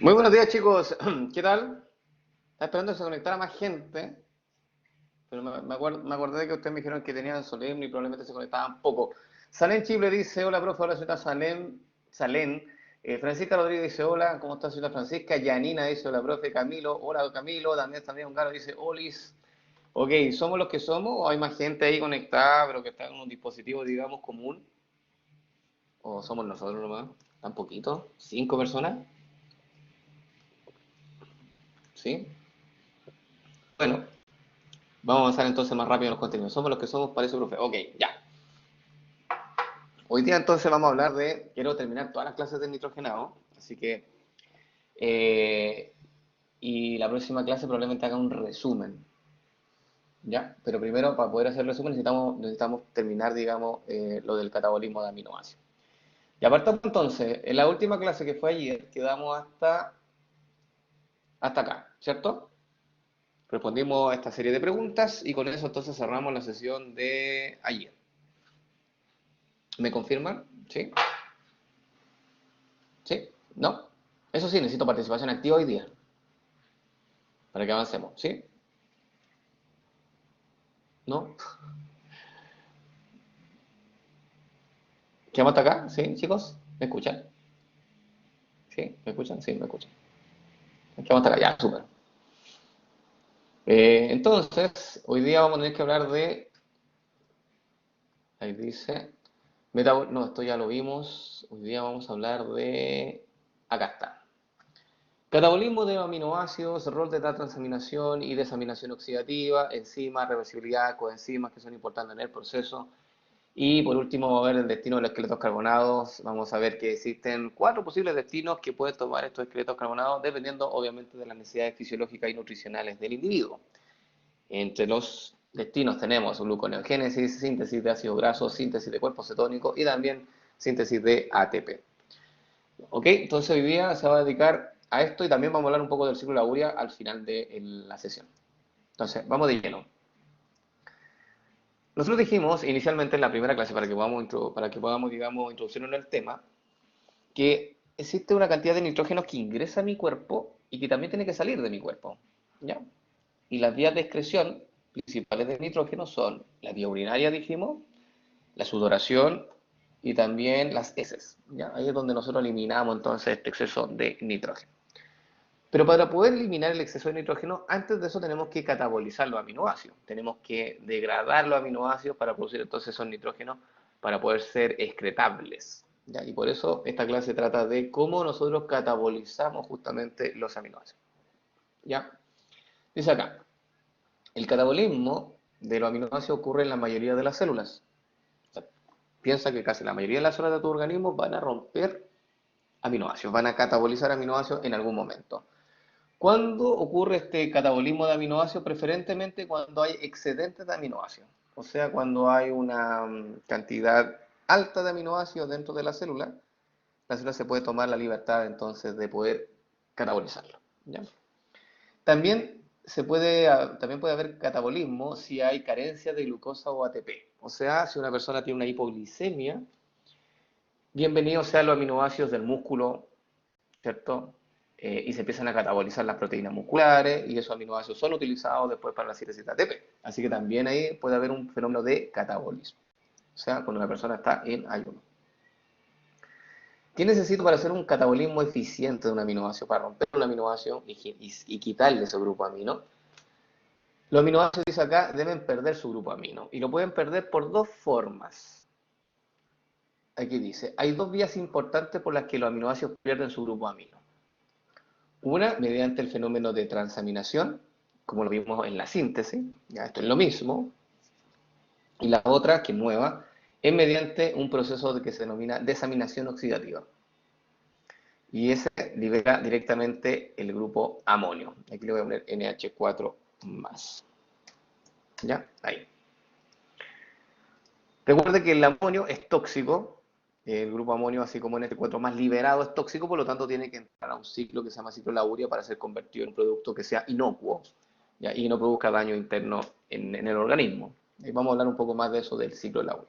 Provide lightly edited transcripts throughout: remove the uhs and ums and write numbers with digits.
Muy buenos días, chicos. ¿Qué tal? Estaba esperando que se conectara más gente, pero me acordé de que ustedes me dijeron que tenían Solemn y probablemente se conectaban poco. Salén Chible dice, hola, profe, hola, señorita Salén. Francisca Rodríguez dice, hola, ¿cómo está, señorita Francisca? Yanina dice, hola, profe. Camilo, hola, Camilo. También Ungaro dice, olis. Ok, ¿somos los que somos o hay más gente ahí conectada, pero que está en un dispositivo, digamos, común? ¿O somos nosotros nomás? ¿Tan poquito? ¿Cinco personas? ¿Sí? Bueno, vamos a avanzar entonces más rápido en los contenidos. Somos los que somos, parece, profe. Ok, ya. Hoy día entonces vamos a hablar de, quiero terminar todas las clases de nitrogenado, así que, eh, y la próxima clase probablemente haga un resumen, ¿ya? Pero primero, para poder hacer el resumen, necesitamos terminar, digamos, lo del catabolismo de aminoácidos. Y aparte entonces, en la última clase que fue ayer, quedamos hasta acá, ¿cierto? Respondimos a esta serie de preguntas y con eso entonces cerramos la sesión de ayer. ¿Me confirman? ¿Sí? ¿Sí? ¿No? Eso sí, necesito participación activa hoy día, para que avancemos, ¿sí? ¿No? ¿Quedamos hasta acá? ¿Sí, chicos? ¿Me escuchan? ¿Sí? ¿Me escuchan? Sí, me escuchan. Quedamos hasta acá, ya, súper. Entonces, hoy día vamos a tener que hablar de, ahí dice, no, esto ya lo vimos, hoy día vamos a hablar de, acá está. Catabolismo de aminoácidos, rol de la transaminación y desaminación oxidativa, enzimas, reversibilidad, coenzimas que son importantes en el proceso. Y por último, vamos a ver el destino de los esqueletos carbonados. Vamos a ver que existen 4 posibles destinos que pueden tomar estos esqueletos carbonados, dependiendo obviamente de las necesidades fisiológicas y nutricionales del individuo. Entre los destinos tenemos gluconeogénesis, síntesis de ácido graso, síntesis de cuerpo cetónico y también síntesis de ATP. ¿Ok? Entonces hoy día se va a dedicar a esto y también vamos a hablar un poco del ciclo de la urea al final de la sesión. Entonces, vamos de lleno. Nosotros dijimos inicialmente en la primera clase, para que podamos, digamos, introducirnos en el tema, que existe una cantidad de nitrógeno que ingresa a mi cuerpo y que también tiene que salir de mi cuerpo, ¿ya? Y las vías de excreción principales de nitrógeno son la vía urinaria, dijimos, la sudoración y también las heces, ¿ya? Ahí es donde nosotros eliminamos entonces este exceso de nitrógeno. Pero para poder eliminar el exceso de nitrógeno, antes de eso tenemos que catabolizar los aminoácidos. Tenemos que degradar los aminoácidos para producir entonces esos nitrógenos para poder ser excretables, ¿ya? Y por eso esta clase trata de cómo nosotros catabolizamos justamente los aminoácidos, ¿ya? Dice acá, el catabolismo de los aminoácidos ocurre en la mayoría de las células. O sea, piensa que casi la mayoría de las células de tu organismo van a romper aminoácidos, van a catabolizar aminoácidos en algún momento. ¿Cuándo ocurre este catabolismo de aminoácidos? Preferentemente cuando hay excedentes de aminoácidos. O sea, cuando hay una cantidad alta de aminoácidos dentro de la célula se puede tomar la libertad entonces de poder catabolizarlo, ¿ya? También también puede haber catabolismo si hay carencia de glucosa o ATP. O sea, si una persona tiene una hipoglicemia, bienvenidos sean los aminoácidos del músculo, ¿cierto? Y se empiezan a catabolizar las proteínas musculares y esos aminoácidos son utilizados después para la síntesis de ATP. Así que también ahí puede haber un fenómeno de catabolismo, o sea, cuando una persona está en ayuno. ¿Qué necesito para hacer un catabolismo eficiente de un aminoácido? Para romper un aminoácido y quitarle ese grupo amino. Los aminoácidos, dice acá, deben perder su grupo amino y lo pueden perder por dos formas. Aquí dice, hay dos vías importantes por las que los aminoácidos pierden su grupo amino. Una, mediante el fenómeno de transaminación, como lo vimos en la síntesis, ya esto es lo mismo. Y la otra, que es nueva, es mediante un proceso que se denomina desaminación oxidativa. Y ese libera directamente el grupo amonio. Aquí le voy a poner NH4 más. ¿Ya? Ahí. Recuerde que el amonio es tóxico. El grupo amonio, así como NH4 más liberado, es tóxico, por lo tanto tiene que entrar a un ciclo que se llama ciclo Lauria para ser convertido en un producto que sea inocuo, ¿ya? Y no produzca daño interno en el organismo. Y vamos a hablar un poco más de eso del ciclo Lauria.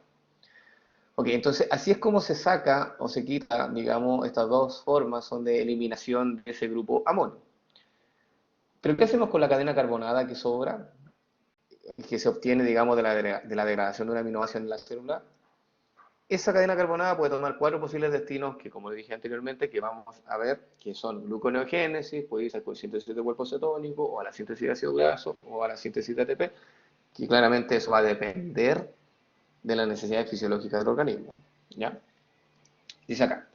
Ok, entonces así es como se saca o se quita, digamos, estas dos formas son de eliminación de ese grupo amonio. Pero ¿qué hacemos con la cadena carbonada que sobra, que se obtiene, digamos, de la degradación de un aminoácido en la célula? Esa cadena carbonada puede tomar cuatro posibles destinos que, como dije anteriormente, que vamos a ver, que son gluconeogénesis, puede irse al síntesis de cuerpo cetónico, o a la síntesis de ácido graso, o a la síntesis de ATP, que claramente eso va a depender de las necesidades fisiológicas del organismo. ¿Ya? Dice acá,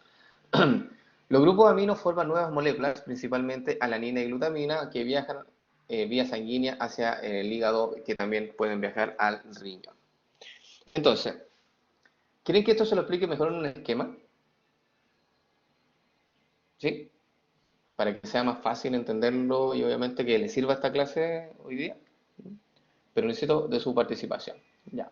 los grupos aminos forman nuevas moléculas, principalmente alanina y glutamina, que viajan vía sanguínea hacia el hígado, que también pueden viajar al riñón. Entonces, ¿quieren que esto se lo explique mejor en un esquema? ¿Sí? Para que sea más fácil entenderlo y obviamente que le sirva esta clase hoy día, pero necesito de su participación. Ya.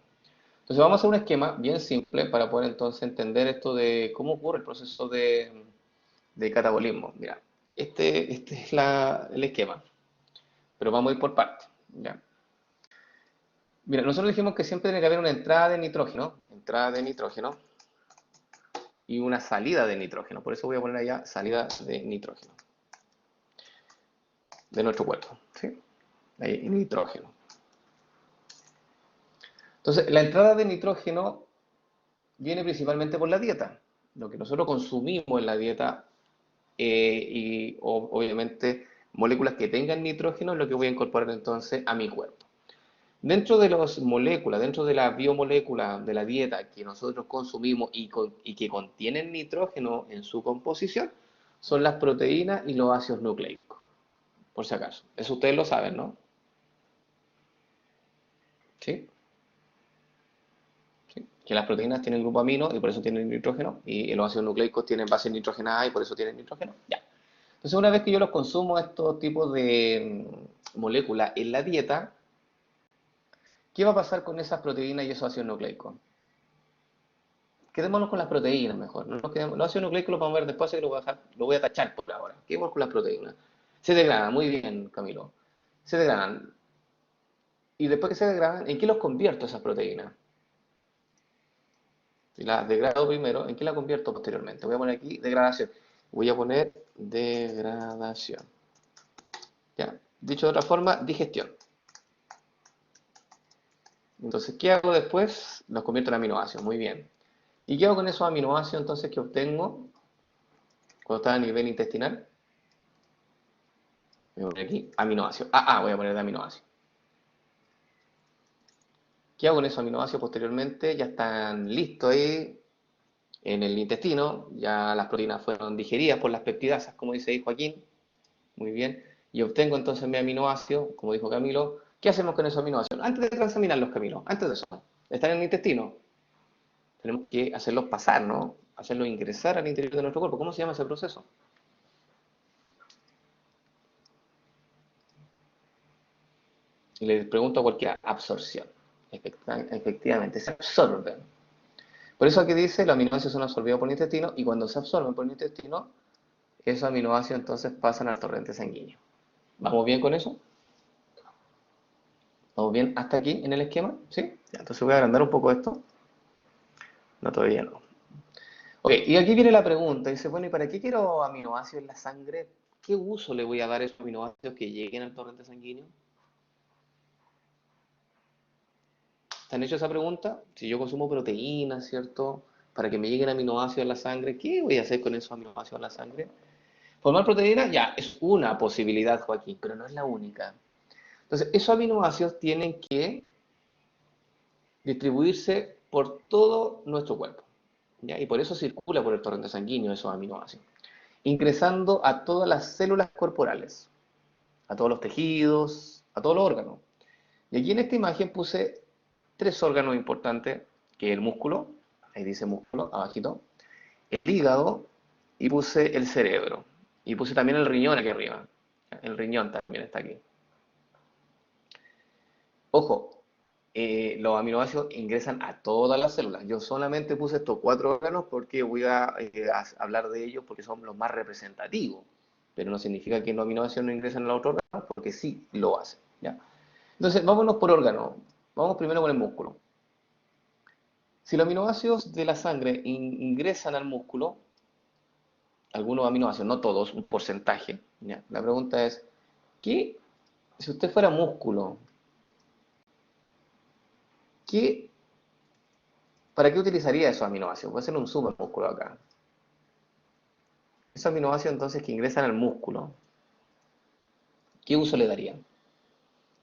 Entonces vamos a hacer un esquema bien simple para poder entonces entender esto de cómo ocurre el proceso de catabolismo. Mira, este es el esquema, pero vamos a ir por partes. ¿Ya? Mira, nosotros dijimos que siempre tiene que haber una entrada de nitrógeno y una salida de nitrógeno. Por eso voy a poner allá salida de nitrógeno de nuestro cuerpo. ¿Sí? Ahí, nitrógeno. Entonces, la entrada de nitrógeno viene principalmente por la dieta. Lo que nosotros consumimos en la dieta obviamente moléculas que tengan nitrógeno es lo que voy a incorporar entonces a mi cuerpo. Dentro de las moléculas, dentro de la biomolécula de la dieta que nosotros consumimos y que contienen nitrógeno en su composición, son las proteínas y los ácidos nucleicos, por si acaso. Eso ustedes lo saben, ¿no? ¿Sí? ¿Sí? Que las proteínas tienen grupo amino y por eso tienen nitrógeno, y los ácidos nucleicos tienen base nitrogenada y por eso tienen nitrógeno. Ya. Entonces, una vez que yo los consumo, estos tipos de moléculas en la dieta, ¿qué va a pasar con esas proteínas y esos ácidos nucleicos? Quedémonos con las proteínas mejor. No nos quedemos, los ácidos nucleicos los vamos a ver después, así que lo voy a tachar por ahora. Quedémonos con las proteínas. Se degradan, muy bien, Camilo. Se degradan. Y después que se degradan, ¿en qué los convierto esas proteínas? Si las degrado primero, ¿en qué las convierto posteriormente? Voy a poner aquí degradación. Voy a poner degradación. ¿Ya? Dicho de otra forma, digestión. Entonces, ¿qué hago después? Los convierto en aminoácidos, muy bien. ¿Y qué hago con esos aminoácidos entonces que obtengo cuando están a nivel intestinal? Voy a poner aquí aminoácidos. Voy a poner de aminoácidos. ¿Qué hago con esos aminoácidos posteriormente? Ya están listos ahí en el intestino, ya las proteínas fueron digeridas por las peptidasas, como dice ahí Joaquín, muy bien, y obtengo entonces mi aminoácido, como dijo Camilo. ¿Qué hacemos con esos aminoácidos? Antes de transaminarlos, Camilo, antes de eso, están en el intestino, tenemos que hacerlos pasar, ¿no? Hacerlos ingresar al interior de nuestro cuerpo. ¿Cómo se llama ese proceso? Y les pregunto a cualquiera, absorción. Efectivamente, se absorben. Por eso aquí dice, los aminoácidos son absorbidos por el intestino y cuando se absorben por el intestino, esos aminoácidos entonces pasan al torrente sanguíneo. ¿Vamos bien con eso? ¿Vamos bien hasta aquí en el esquema? ¿Sí? Ya, entonces voy a agrandar un poco esto. No, todavía no. Ok, y aquí viene la pregunta. Dice, bueno, ¿y para qué quiero aminoácidos en la sangre? ¿Qué uso le voy a dar a esos aminoácidos que lleguen al torrente sanguíneo? ¿Te han hecho esa pregunta? Si yo consumo proteínas, ¿cierto? Para que me lleguen aminoácidos en la sangre, ¿qué voy a hacer con esos aminoácidos en la sangre? Formar proteínas, ya, es una posibilidad, Joaquín, pero no es la única. Entonces, esos aminoácidos tienen que distribuirse por todo nuestro cuerpo, ¿ya? Y por eso circula por el torrente sanguíneo esos aminoácidos, ingresando a todas las células corporales, a todos los tejidos, a todos los órganos. Y aquí en esta imagen puse tres órganos importantes, que es el músculo, ahí dice músculo, abajito, el hígado y puse el cerebro. Y puse también el riñón aquí arriba. El riñón también está aquí. Ojo, los aminoácidos ingresan a todas las células. Yo solamente puse estos cuatro órganos porque voy a hablar de ellos porque son los más representativos. Pero no significa que los aminoácidos no ingresen a los otros órganos porque sí lo hacen. ¿Ya? Entonces, vámonos por órgano. Vamos primero con el músculo. Si los aminoácidos de la sangre ingresan al músculo, algunos aminoácidos, no todos, un porcentaje, ¿ya? La pregunta es, ¿qué, si usted fuera músculo, ¿qué, para qué utilizaría esos aminoácidos? Voy a hacer un zoom al músculo acá. Esos aminoácidos entonces que ingresan al músculo, ¿qué uso le darían?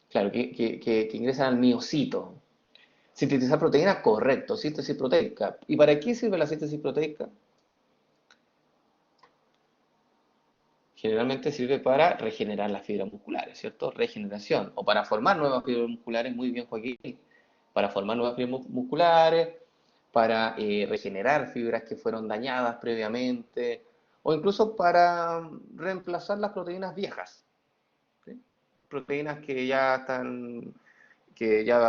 Claro, que ingresan al miocito. Sintetizar proteína, correcto, síntesis proteica. ¿Y para qué sirve la síntesis proteica? Generalmente sirve para regenerar las fibras musculares, ¿cierto? Regeneración. O para formar nuevas fibras musculares, muy bien, Joaquín. Para formar nuevas fibras musculares, para regenerar fibras que fueron dañadas previamente, o incluso para reemplazar las proteínas viejas, ¿sí? Proteínas que ya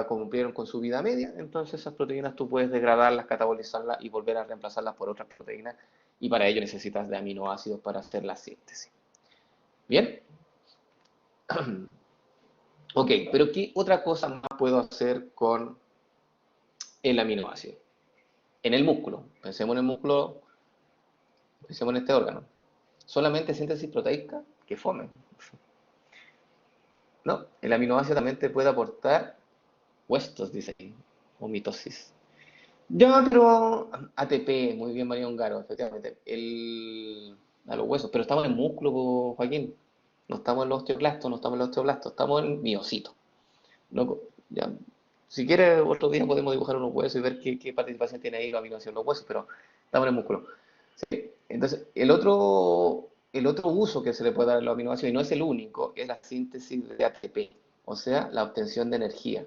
cumplieron con su vida media, entonces esas proteínas tú puedes degradarlas, catabolizarlas y volver a reemplazarlas por otras proteínas, y para ello necesitas de aminoácidos para hacer la síntesis. ¿Bien? Ok, pero ¿qué otra cosa más puedo hacer con el aminoácido? En el músculo, pensemos en el músculo, pensemos en este órgano. Solamente síntesis proteica, que fome. No, el aminoácido también te puede aportar huestos, dice ahí, o mitosis. Ya, pero ATP, muy bien, María Ongaro, efectivamente. A los huesos, pero estamos en el músculo, Joaquín. No estamos en los osteoclastos, no estamos en los osteoblastos, estamos en miocito. No, ya, si quieres, otro día podemos dibujar unos huesos y ver qué participación tiene ahí los aminoácidos en los huesos, pero estamos en el músculo. Sí. Entonces, el otro uso que se le puede dar a los aminoácidos, y no es el único, es la síntesis de ATP, o sea, la obtención de energía.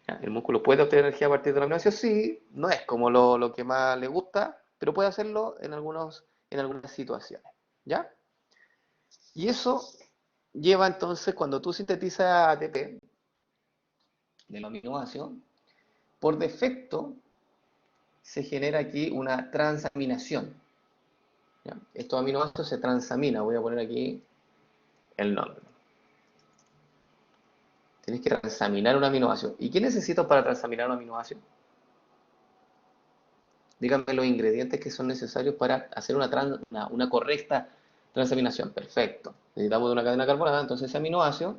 ¿Ya? El músculo puede obtener energía a partir de los aminoácidos, sí, no es como lo que más le gusta, pero puede hacerlo en algunas situaciones. ¿Ya? Y eso lleva entonces, cuando tú sintetizas ATP de los aminoácidos, por defecto se genera aquí una transaminación. ¿Ya? Estos aminoácidos se transaminan, voy a poner aquí el nombre. Tienes que transaminar un aminoácido. ¿Y qué necesito para transaminar un aminoácido? Díganme los ingredientes que son necesarios para hacer una correcta transaminación. Perfecto. Necesitamos de una cadena carbonada, entonces ese aminoácido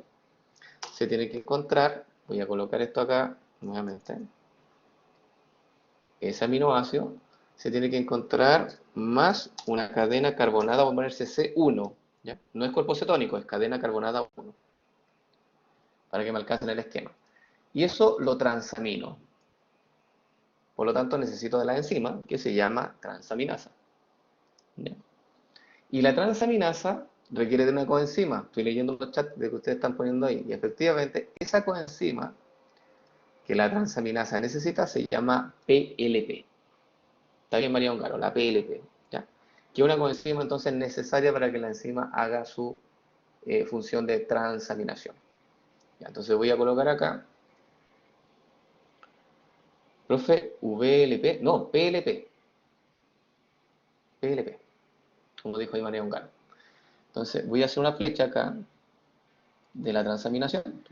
se tiene que encontrar, voy a colocar esto acá nuevamente, ese aminoácido se tiene que encontrar más una cadena carbonada, vamos a poner C1, ¿ya? No es cuerpo cetónico, es cadena carbonada 1, para que me alcancen el esquema. Y eso lo transamino. Por lo tanto, necesito de la enzima que se llama transaminasa. ¿Ya? Y la transaminasa requiere de una coenzima. Estoy leyendo los chats de que ustedes están poniendo ahí. Y efectivamente, esa coenzima que la transaminasa necesita se llama PLP. Está bien, María Ongaro, la PLP. ¿Ya? Que es una coenzima entonces necesaria para que la enzima haga su función de transaminación. ¿Ya? Entonces voy a colocar acá, profe, VLP, no, PLP. PLP, como dijo ahí María Ongaro. Entonces voy a hacer una flecha acá de la transaminación.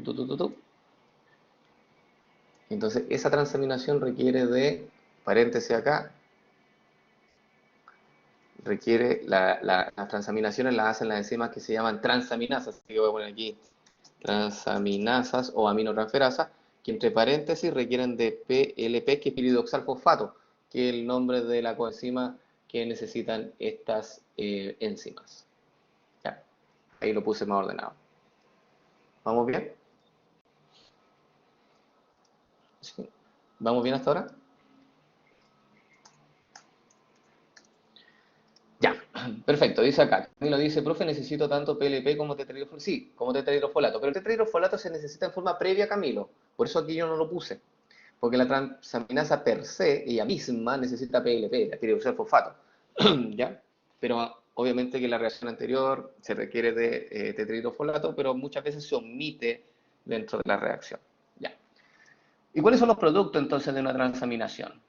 Entonces esa transaminación requiere de, paréntesis acá, requiere, las transaminaciones las hacen las enzimas que se llaman transaminasas, así que voy a poner aquí transaminasas o aminotransferasas, que entre paréntesis requieren de PLP, que es piridoxalfosfato, que es el nombre de la coenzima que necesitan estas enzimas. Ya, ahí lo puse más ordenado. ¿Vamos bien? ¿Sí? ¿Vamos bien hasta ahora? Ya, perfecto, dice acá. Camilo dice, profe, necesito tanto PLP como tetrahidrofolato. Sí, como tetrahidrofolato, pero el tetrahidrofolato se necesita en forma previa, Camilo. Por eso aquí yo no lo puse. Porque la transaminasa per se, ella misma, necesita PLP, la tiridoxalfosfato. ¿Ya? Pero obviamente que la reacción anterior se requiere de tetrahidrofolato, pero muchas veces se omite dentro de la reacción. ¿Ya? ¿Y cuáles son los productos entonces de una transaminación?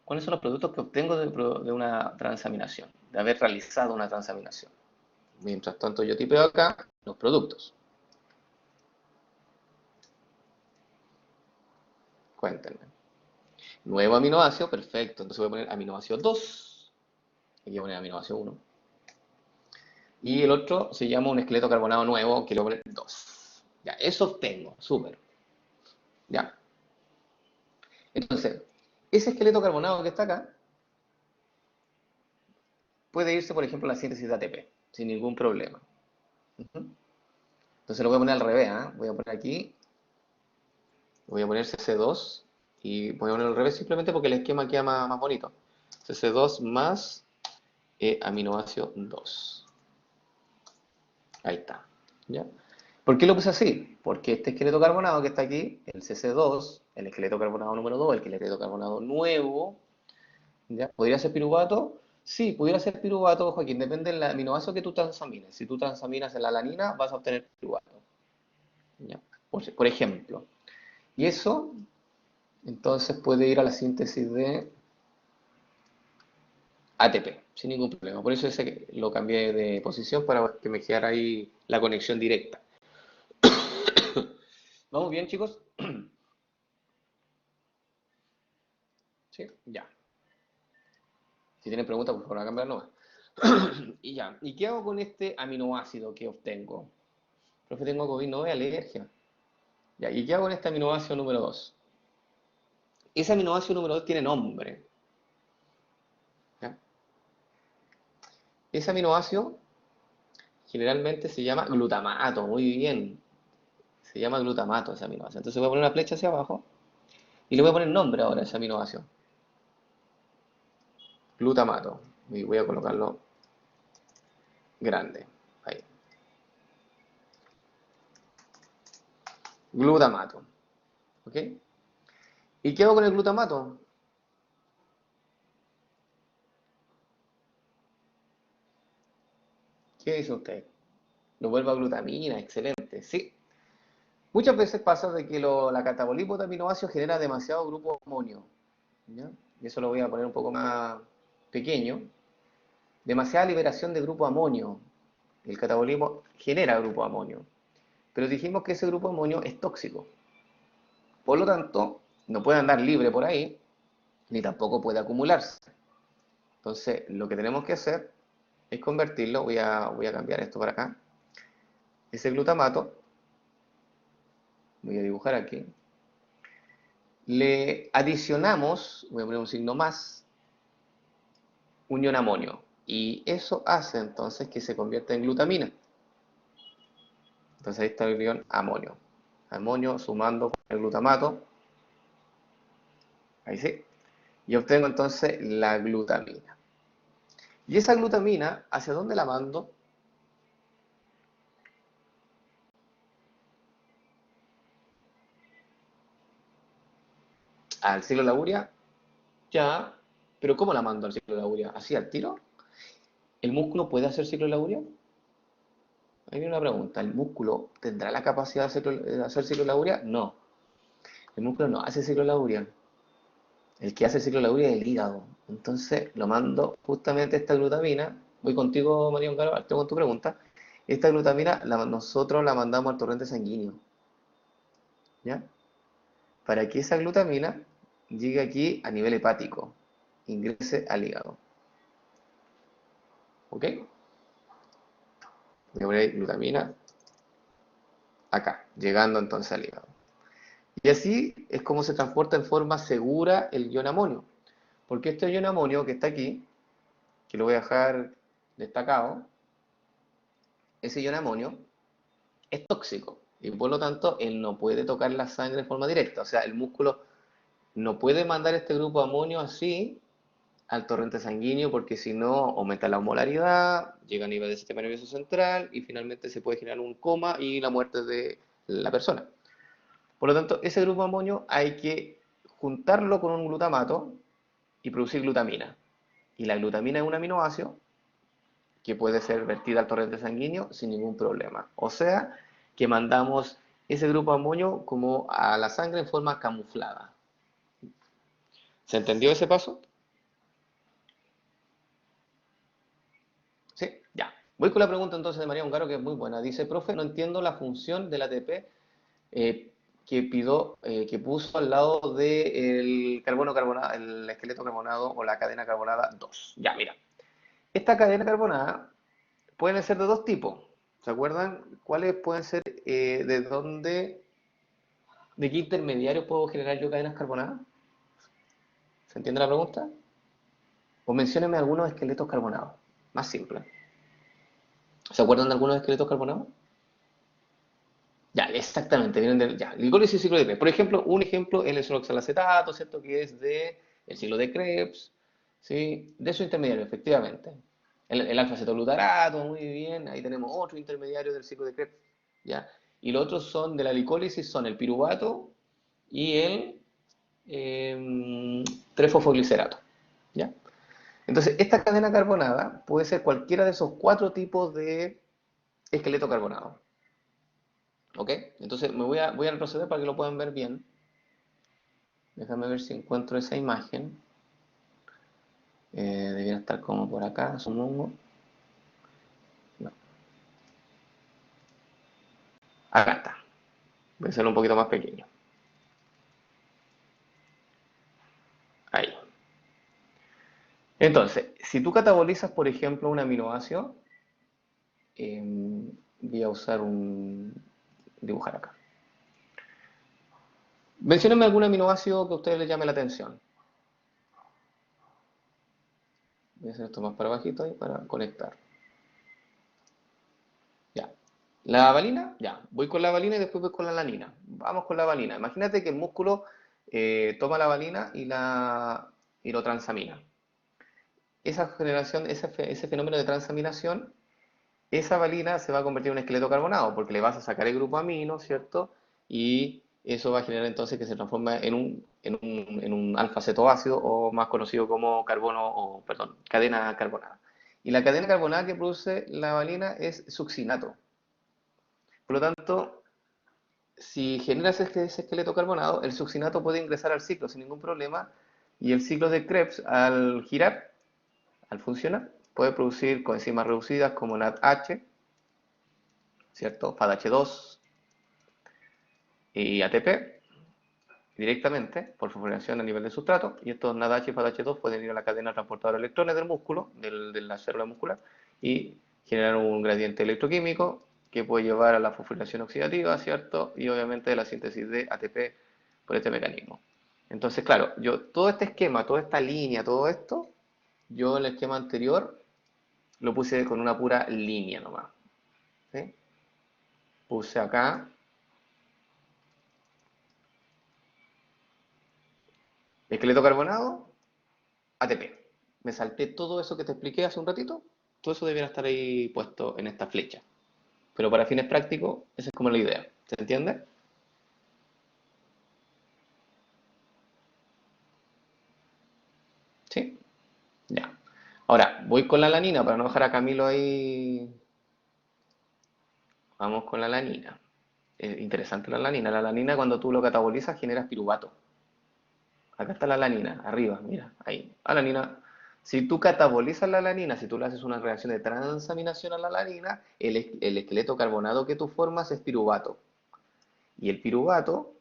¿Cuáles son los productos que obtengo de una transaminación? De haber realizado una transaminación. Mientras tanto yo tipeo acá los productos. Cuéntenme. Nuevo aminoácido, perfecto. Entonces voy a poner aminoácido 2. Aquí voy a poner aminoácido 1. Y el otro se llama un esqueleto carbonado nuevo, que le voy a poner 2. Ya, eso obtengo, súper. Ya. Entonces, ese esqueleto carbonado que está acá puede irse, por ejemplo, a la síntesis de ATP, sin ningún problema. Ujú. Entonces lo voy a poner al revés, ¿eh? Voy a poner aquí, voy a poner CC2 y voy a poner al revés simplemente porque el esquema queda más bonito. CC2 más aminoácido 2. Ahí está. ¿Ya? ¿Por qué lo puse así? Porque este esqueleto carbonado que está aquí, el CC2, el esqueleto carbonado número 2, el esqueleto carbonado nuevo, ¿ya? ¿Podría ser piruvato? Sí, pudiera ser piruvato, Joaquín, depende del aminoácido que tú transamines. Si tú transaminas en la alanina, vas a obtener piruvato. ¿Ya? Por ejemplo. Y eso, entonces, puede ir a la síntesis de ATP, sin ningún problema. Por eso ese lo cambié de posición para que me quedara ahí la conexión directa. ¿Vamos bien, chicos? Sí, ya. Si tienen preguntas, por favor, a cambiar nomás. Y ya. ¿Y qué hago con este aminoácido que obtengo? Profe, tengo COVID, no es alergia. Ya. ¿Y qué hago con este aminoácido número 2? Ese aminoácido número 2 tiene nombre. ¿Ya? Ese aminoácido generalmente se llama glutamato. Muy bien. Se llama glutamato ese aminoácido. Entonces voy a poner una flecha hacia abajo y le voy a poner nombre ahora a ese aminoácido. Glutamato. Y voy a colocarlo grande. Ahí. Glutamato. ¿Ok? ¿Y qué hago con el glutamato? ¿Qué dice usted? Lo vuelvo a glutamina, excelente. Sí. Muchas veces pasa de que la catabolipo de aminoácidos genera demasiado grupo amonio. ¿Ya? Y eso lo voy a poner un poco más pequeño. Demasiada liberación de grupo amonio. El catabolismo genera grupo amonio. Pero dijimos que ese grupo amonio es tóxico. Por lo tanto, no puede andar libre por ahí, ni tampoco puede acumularse. Entonces, lo que tenemos que hacer es convertirlo, voy a cambiar esto para acá, ese glutamato, voy a dibujar aquí, le adicionamos, voy a poner un signo más, unión amonio, y eso hace entonces que se convierta en glutamina. Entonces ahí está el ion amonio. Amonio sumando con el glutamato, ahí sí, y obtengo entonces la glutamina. ¿Y esa glutamina, hacia dónde la mando? Al ciclo de la urea, ya, pero ¿cómo la mando al ciclo de la urea? ¿Así al tiro? ¿El músculo puede hacer ciclo de la urea? Ahí viene una pregunta. ¿El músculo tendrá la capacidad de hacer ciclo de la urea? No. El músculo no hace ciclo de la urea. El que hace ciclo de la urea es el hígado. Entonces lo mando justamente esta glutamina. Voy contigo, María Caro, con tu pregunta. Esta glutamina nosotros la mandamos al torrente sanguíneo. ¿Ya? Para que esa glutamina llegue aquí a nivel hepático, ingrese al hígado. ¿Ok? Voy a poner glutamina acá, llegando entonces al hígado. Y así es como se transporta en forma segura el ion amonio. Porque este ion amonio que está aquí, que lo voy a dejar destacado, ese ion amonio es tóxico. Y por lo tanto, él no puede tocar la sangre de forma directa. O sea, el músculo no puede mandar este grupo de amonio así al torrente sanguíneo porque si no aumenta la osmolaridad, llega a nivel del sistema nervioso central y finalmente se puede generar un coma y la muerte de la persona. Por lo tanto, ese grupo de amonio hay que juntarlo con un glutamato y producir glutamina. Y la glutamina es un aminoácido que puede ser vertida al torrente sanguíneo sin ningún problema. O sea, que mandamos ese grupo de amonio como a la sangre en forma camuflada. ¿Se entendió ese paso? Sí, ya. Voy con la pregunta entonces de María Ungaro, que es muy buena. Dice, profe, no entiendo la función del ATP. que puso al lado del carbono carbonado, el esqueleto carbonado o la cadena carbonada 2. Ya, mira. Esta cadena carbonada pueden ser de dos tipos. ¿Se acuerdan cuáles pueden ser, de dónde, de qué intermediario puedo generar yo cadenas carbonadas? ¿Se entiende la pregunta? O menciónenme algunos esqueletos carbonados. Más simple. ¿Se acuerdan de algunos esqueletos carbonados? Ya, exactamente, vienen del, ya, glicólisis y ciclo de Krebs. Por ejemplo, un ejemplo es el isoxalacetato, ¿cierto? Que es de el ciclo de Krebs, ¿sí? De su intermediario, efectivamente. El alfa-cetoglutarato, muy bien, ahí tenemos otro intermediario del ciclo de Krebs, ¿ya? Y los otros son de la glicólisis, son el piruvato y el trefosfoglicerato, ¿ya? Entonces, esta cadena carbonada puede ser cualquiera de esos cuatro tipos de esqueleto carbonado. ¿Ok? Entonces voy a retroceder para que lo puedan ver bien. Déjame ver si encuentro esa imagen. Debería estar como por acá, supongo. No. Acá está. Voy a hacerlo un poquito más pequeño. Ahí. Entonces, si tú catabolizas, por ejemplo, un aminoácido, voy a usar un... dibujar acá. Menciónenme algún aminoácido que a ustedes les llame la atención. Voy a hacer esto más para bajito ahí para conectar. Ya. La valina, ya. Voy con la valina y después voy con la alanina. Vamos con la valina. Imagínate que el músculo toma la valina y lo transamina. Esa generación, ese fenómeno de transaminación, esa valina se va a convertir en un esqueleto carbonado porque le vas a sacar el grupo amino, ¿cierto? Y eso va a generar entonces que se transforma en un alfa-cetoácido o más conocido como carbono, o perdón, cadena carbonada. Y la cadena carbonada que produce la valina es succinato. Por lo tanto, si generas ese esqueleto carbonado, el succinato puede ingresar al ciclo sin ningún problema y el ciclo de Krebs al girar, al funcionar, puede producir coenzimas reducidas como NADH, ¿cierto? FADH2 y ATP directamente por fosforilación a nivel de sustrato y estos NADH y FADH2 pueden ir a la cadena transportadora de electrones del músculo, de la célula muscular y generar un gradiente electroquímico que puede llevar a la fosforilación oxidativa, ¿cierto? Y obviamente la síntesis de ATP por este mecanismo. Entonces, claro, yo todo este esquema, toda esta línea, todo esto, yo en el esquema anterior lo puse con una pura línea nomás. ¿Sí? Puse acá esqueleto carbonado, ATP. Me salté todo eso que te expliqué hace un ratito, todo eso debería estar ahí puesto en esta flecha. Pero para fines prácticos, esa es como la idea. ¿Se entiende? ¿Sí? Ya. Ahora, voy con la alanina para no dejar a Camilo ahí. Vamos con la alanina. Interesante la alanina. La alanina cuando tú lo catabolizas generas piruvato. Acá está la alanina, arriba, mira, ahí. Alanina. Si tú catabolizas la alanina, si tú le haces una reacción de transaminación a la alanina, el esqueleto carbonado que tú formas es piruvato. Y el piruvato,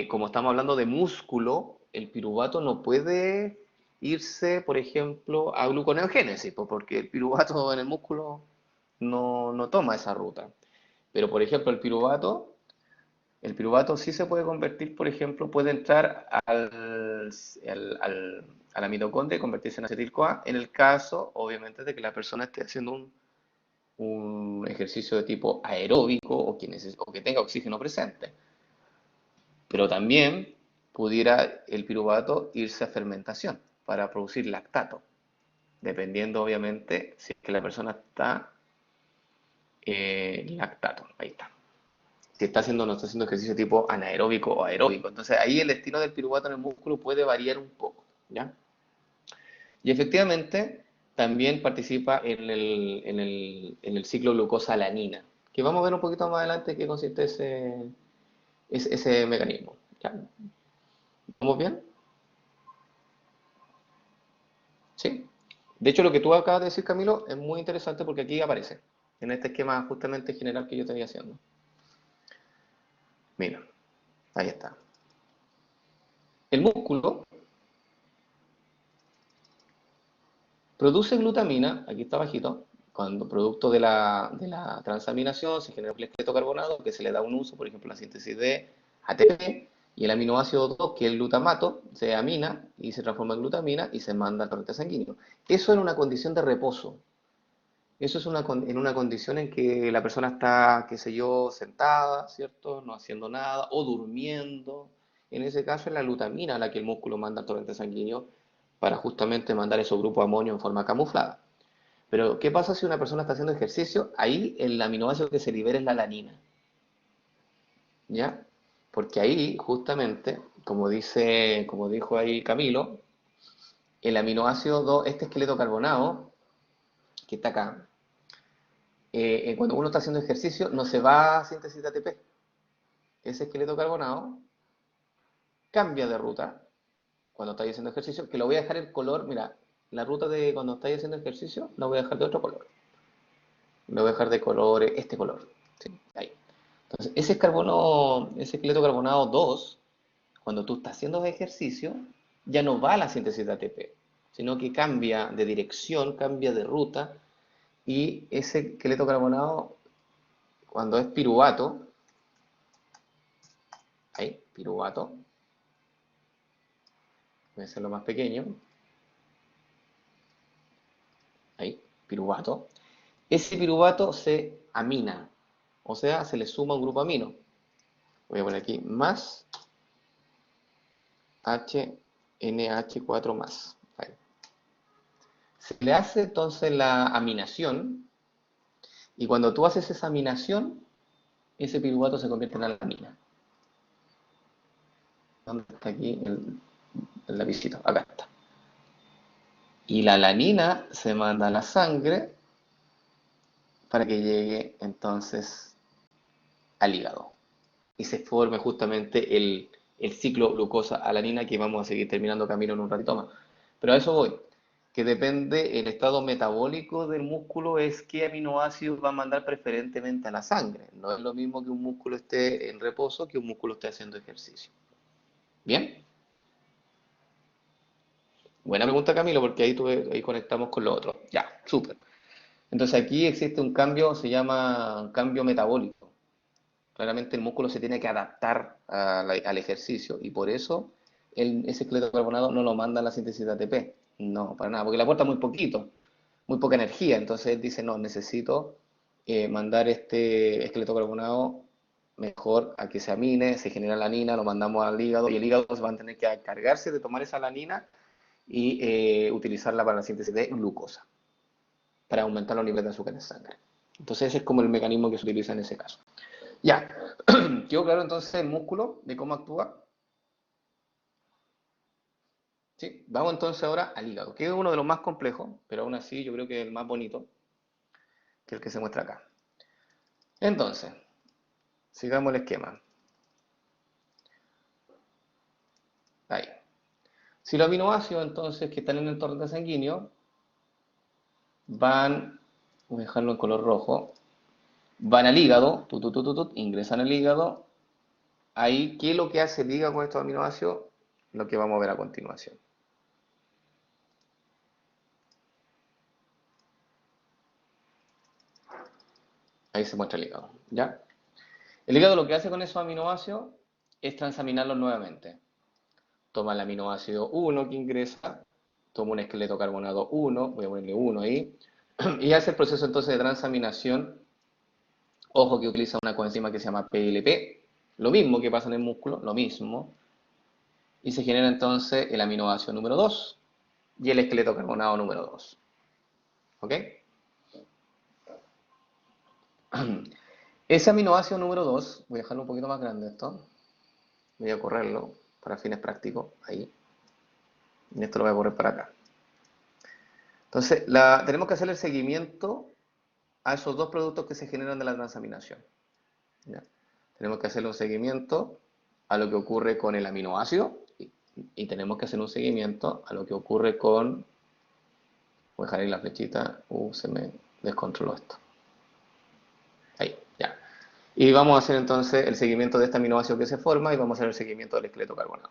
como estamos hablando de músculo, el piruvato no puede irse, por ejemplo, a gluconeogénesis, porque el piruvato en el músculo no toma esa ruta. Pero, por ejemplo, el piruvato sí se puede convertir, por ejemplo, puede entrar a la mitocondria y convertirse en acetil-CoA en el caso, obviamente, de que la persona esté haciendo un ejercicio de tipo aeróbico o que tenga oxígeno presente. Pero también pudiera el piruvato irse a fermentación para producir lactato, dependiendo, obviamente, si es que la persona está lactato. Ahí está. Si está haciendo no está haciendo ejercicio tipo anaeróbico o aeróbico. Entonces ahí el destino del piruvato en el músculo puede variar un poco, ¿ya? Y efectivamente también participa en el ciclo glucosa-alanina, que vamos a ver un poquito más adelante qué consiste ese mecanismo, ¿ya? ¿Vamos bien? Sí. De hecho, lo que tú acabas de decir, Camilo, es muy interesante porque aquí aparece, en este esquema justamente general que yo estoy haciendo. Mira, ahí está. El músculo produce glutamina, aquí está bajito, cuando producto de la transaminación se genera un esqueleto carbonado que se le da un uso, por ejemplo, la síntesis de ATP, y el aminoácido 2, que es el glutamato, se amina y se transforma en glutamina y se manda al torrente sanguíneo. Eso en una condición de reposo. Eso es en una condición en que la persona está, qué sé yo, sentada, ¿cierto? No haciendo nada, o durmiendo. En ese caso es la glutamina a la que el músculo manda al torrente sanguíneo para justamente mandar esos grupos de amonio en forma camuflada. Pero, ¿qué pasa si una persona está haciendo ejercicio? Ahí el aminoácido que se libera es la alanina, ¿ya? Porque ahí, justamente, como dijo ahí Camilo, el aminoácido 2, este esqueleto carbonado, que está acá, cuando uno está haciendo ejercicio, no se va a síntesis de ATP. Ese esqueleto carbonado cambia de ruta cuando estáis haciendo ejercicio, que lo voy a dejar el color, mira, la ruta de cuando estáis haciendo ejercicio, la voy a dejar de otro color. Lo voy a dejar de color, este color. ¿Sí? Ahí. Entonces, ese esqueleto carbonado 2, cuando tú estás haciendo ejercicio, ya no va a la síntesis de ATP, sino que cambia de dirección, cambia de ruta, y ese esqueleto carbonado, cuando es piruvato, ahí, piruvato, voy a hacerlo más pequeño, ahí, piruvato, ese piruvato se amina, o sea, se le suma un grupo amino. Voy a poner aquí más HNH4 más. Ahí. Se le hace entonces la aminación, y cuando tú haces esa aminación, ese piruvato se convierte en alanina. ¿Dónde está aquí el lapicito? Acá está. Y la alanina se manda a la sangre para que llegue entonces al hígado y se forme justamente el ciclo glucosa-alanina que vamos a seguir terminando camino en un ratito más. Pero a eso voy, que depende el estado metabólico del músculo, es qué aminoácidos va a mandar preferentemente a la sangre. No es lo mismo que un músculo esté en reposo que un músculo esté haciendo ejercicio. ¿Bien? Buena pregunta, Camilo, porque ahí conectamos con lo otro. Ya, súper. Entonces aquí existe un cambio, se llama un cambio metabólico. Claramente el músculo se tiene que adaptar al ejercicio y por eso ese esqueleto carbonado no lo manda a la síntesis de ATP. No, para nada, porque le aporta muy poquito, muy poca energía. Entonces él dice, no, necesito mandar este esqueleto carbonado mejor a que se amine, se genera la lanina, lo mandamos al hígado y el hígado va a tener que encargarse de tomar esa lanina y utilizarla para la síntesis de glucosa, para aumentar los niveles de azúcar en sangre. Entonces ese es como el mecanismo que se utiliza en ese caso. Ya, ¿quedó claro entonces el músculo de cómo actúa? Sí, vamos entonces ahora al hígado, que es uno de los más complejos, pero aún así yo creo que es el más bonito, que es el que se muestra acá. Entonces, sigamos el esquema. Ahí. Si los aminoácidos entonces que están en el torrente sanguíneo van, voy a dejarlo en color rojo, van al hígado, ingresan al hígado, ahí, ¿qué es lo que hace el hígado con estos aminoácidos? Lo que vamos a ver a continuación. Ahí se muestra el hígado, ¿ya? El hígado lo que hace con esos aminoácidos es transaminarlos nuevamente. Toma el aminoácido 1 que ingresa, toma un esqueleto carbonado 1, voy a ponerle 1 ahí, y hace el proceso entonces de transaminación. Ojo que utiliza una coenzima que se llama PLP, lo mismo que pasa en el músculo, lo mismo, y se genera entonces el aminoácido número 2 y el esqueleto carbonado número 2. ¿Ok? Ese aminoácido número 2, voy a dejarlo un poquito más grande esto, voy a correrlo para fines prácticos, ahí, y esto lo voy a correr para acá. Entonces, tenemos que hacer el seguimiento a esos dos productos que se generan de la transaminación. ¿Ya? Tenemos que hacer un seguimiento a lo que ocurre con el aminoácido y tenemos que hacer un seguimiento a lo que ocurre con... Voy a dejar ahí la flechita. Se me descontroló esto. Ahí, ya. Y vamos a hacer entonces el seguimiento de este aminoácido que se forma y vamos a hacer el seguimiento del esqueleto carbonado.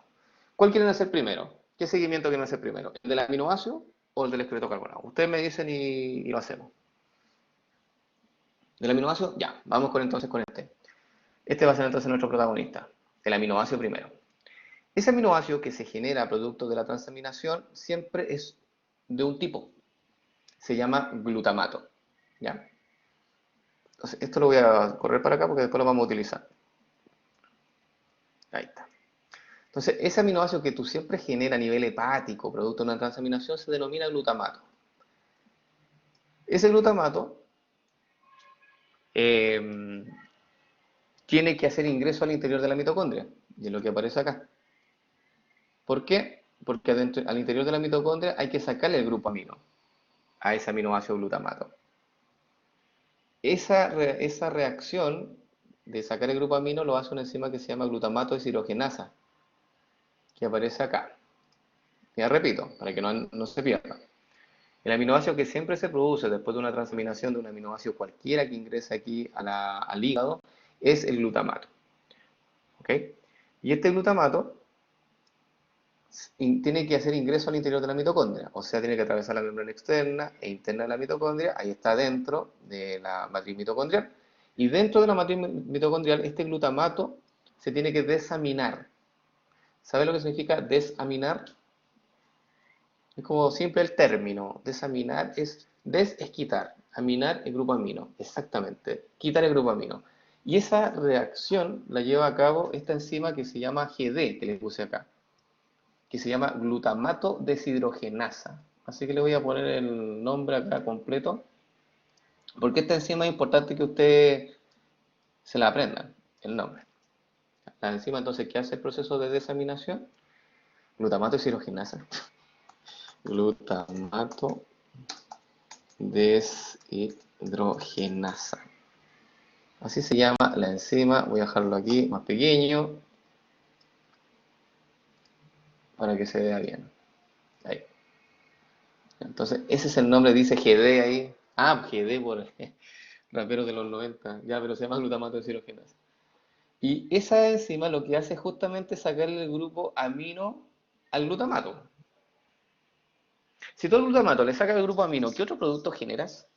¿Cuál quieren hacer primero? ¿Qué seguimiento quieren hacer primero? ¿El del aminoácido o el del esqueleto carbonado? Ustedes me dicen y lo hacemos. ¿Del aminoácido? Ya, vamos entonces con este. Este va a ser entonces nuestro protagonista, el aminoácido primero. Ese aminoácido que se genera producto de la transaminación siempre es de un tipo. Se llama glutamato. ¿Ya? Entonces, esto lo voy a correr para acá porque después lo vamos a utilizar. Ahí está. Entonces, ese aminoácido que tú siempre generas a nivel hepático, producto de una transaminación, se denomina glutamato. Ese glutamato eh, tiene que hacer ingreso al interior de la mitocondria, y es lo que aparece acá. ¿Por qué? Porque al interior de la mitocondria hay que sacarle el grupo amino a ese aminoácido glutamato. Esa reacción de sacar el grupo amino lo hace una enzima que se llama glutamato deshidrogenasa, que aparece acá. Ya repito, para que no se pierda. El aminoácido que siempre se produce después de una transaminación de un aminoácido cualquiera que ingresa aquí al hígado es el glutamato. ¿Ok? Y este glutamato tiene que hacer ingreso al interior de la mitocondria, o sea, tiene que atravesar la membrana externa e interna de la mitocondria, ahí está dentro de la matriz mitocondrial, y dentro de la matriz mitocondrial este glutamato se tiene que desaminar. ¿Sabe lo que significa desaminar? Es como simple el término. Desaminar es quitar. Aminar el grupo amino. Exactamente. Quitar el grupo amino. Y esa reacción la lleva a cabo esta enzima que se llama GD, que les puse acá, que se llama glutamato deshidrogenasa. Así que le voy a poner el nombre acá completo, porque esta enzima es importante que ustedes se la aprendan, el nombre. La enzima entonces que hace el proceso de desaminación, glutamato deshidrogenasa. Glutamato deshidrogenasa. Así se llama la enzima. Voy a dejarlo aquí más pequeño para que se vea bien. Ahí. Entonces, ese es el nombre, dice GD ahí. Ah, GD por rapero de los 90. Ya, pero se llama glutamato deshidrogenasa. Y esa enzima lo que hace es justamente sacarle el grupo amino al glutamato. Si tú al glutamato le sacas el grupo amino, ¿qué otro producto generas?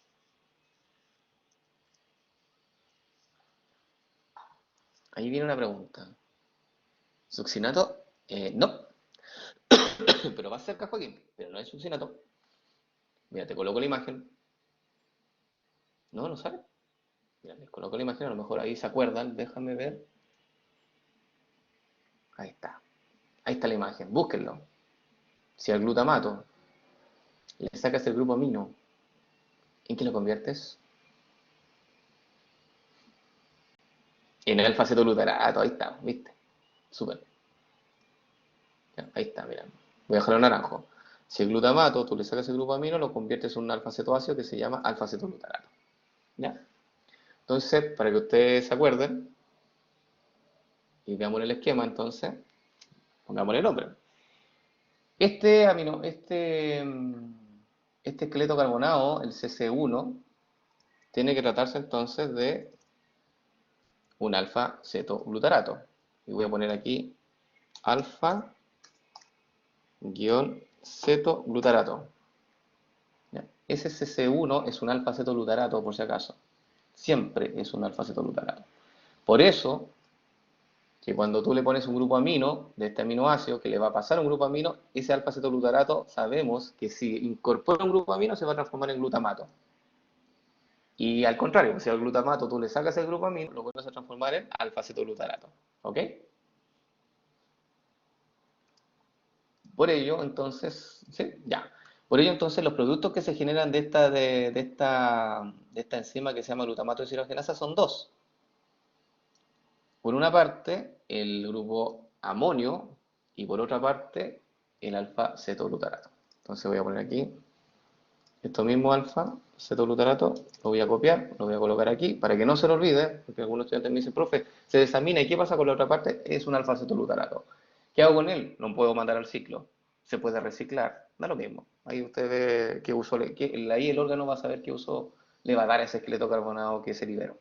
Ahí viene una pregunta. ¿Succinato? No, pero va cerca, Joaquín, pero no es succinato. Mira, te coloco la imagen. No, no sale. Mira, les coloco la imagen, a lo mejor ahí se acuerdan. Déjame ver. Ahí está. Ahí está la imagen. Búsquenlo. Si al glutamato le sacas el grupo amino, ¿en qué lo conviertes? En el alfa-cetoglutarato. Ahí está, ¿viste? Súper. Ya, ahí está, mira. Voy a dejarlo en naranjo. Si el glutamato tú le sacas el grupo amino, lo conviertes en un alfa-cetoácido que se llama alfa-cetoglutarato. ¿Ya? Entonces, para que ustedes se acuerden y veamos el esquema, entonces, pongámosle el nombre. Este esqueleto carbonado, el CC1, tiene que tratarse entonces de un alfa-cetoglutarato. Y voy a poner aquí alfa-cetoglutarato. Ese CC1 es un alfa-cetoglutarato, por si acaso. Siempre es un alfa-cetoglutarato. Por eso, que cuando tú le pones un grupo amino de este aminoácido, que le va a pasar un grupo amino, ese alfa-cetoglutarato sabemos que si incorpora un grupo amino se va a transformar en glutamato. Y al contrario, si al glutamato tú le sacas el grupo amino, lo vuelves a transformar en alfa-cetoglutarato. ¿Ok? Por ello, entonces, ¿sí? Ya. Por ello, entonces, los productos que se generan de esta enzima que se llama glutamato deshidrogenasa son dos. Por una parte, el grupo amonio y por otra parte, el alfa-cetoglutarato. Entonces voy a poner aquí esto mismo alfa-cetoglutarato, lo voy a copiar, lo voy a colocar aquí para que no se lo olvide, porque algunos estudiantes me dicen, profe, se desamina y ¿qué pasa con la otra parte? Es un alfa-cetoglutarato. ¿Qué hago con él? No puedo mandar al ciclo. Se puede reciclar, da lo mismo. Ahí usted ve qué uso, ahí el órgano va a saber qué uso le va a dar a ese esqueleto carbonado que se liberó.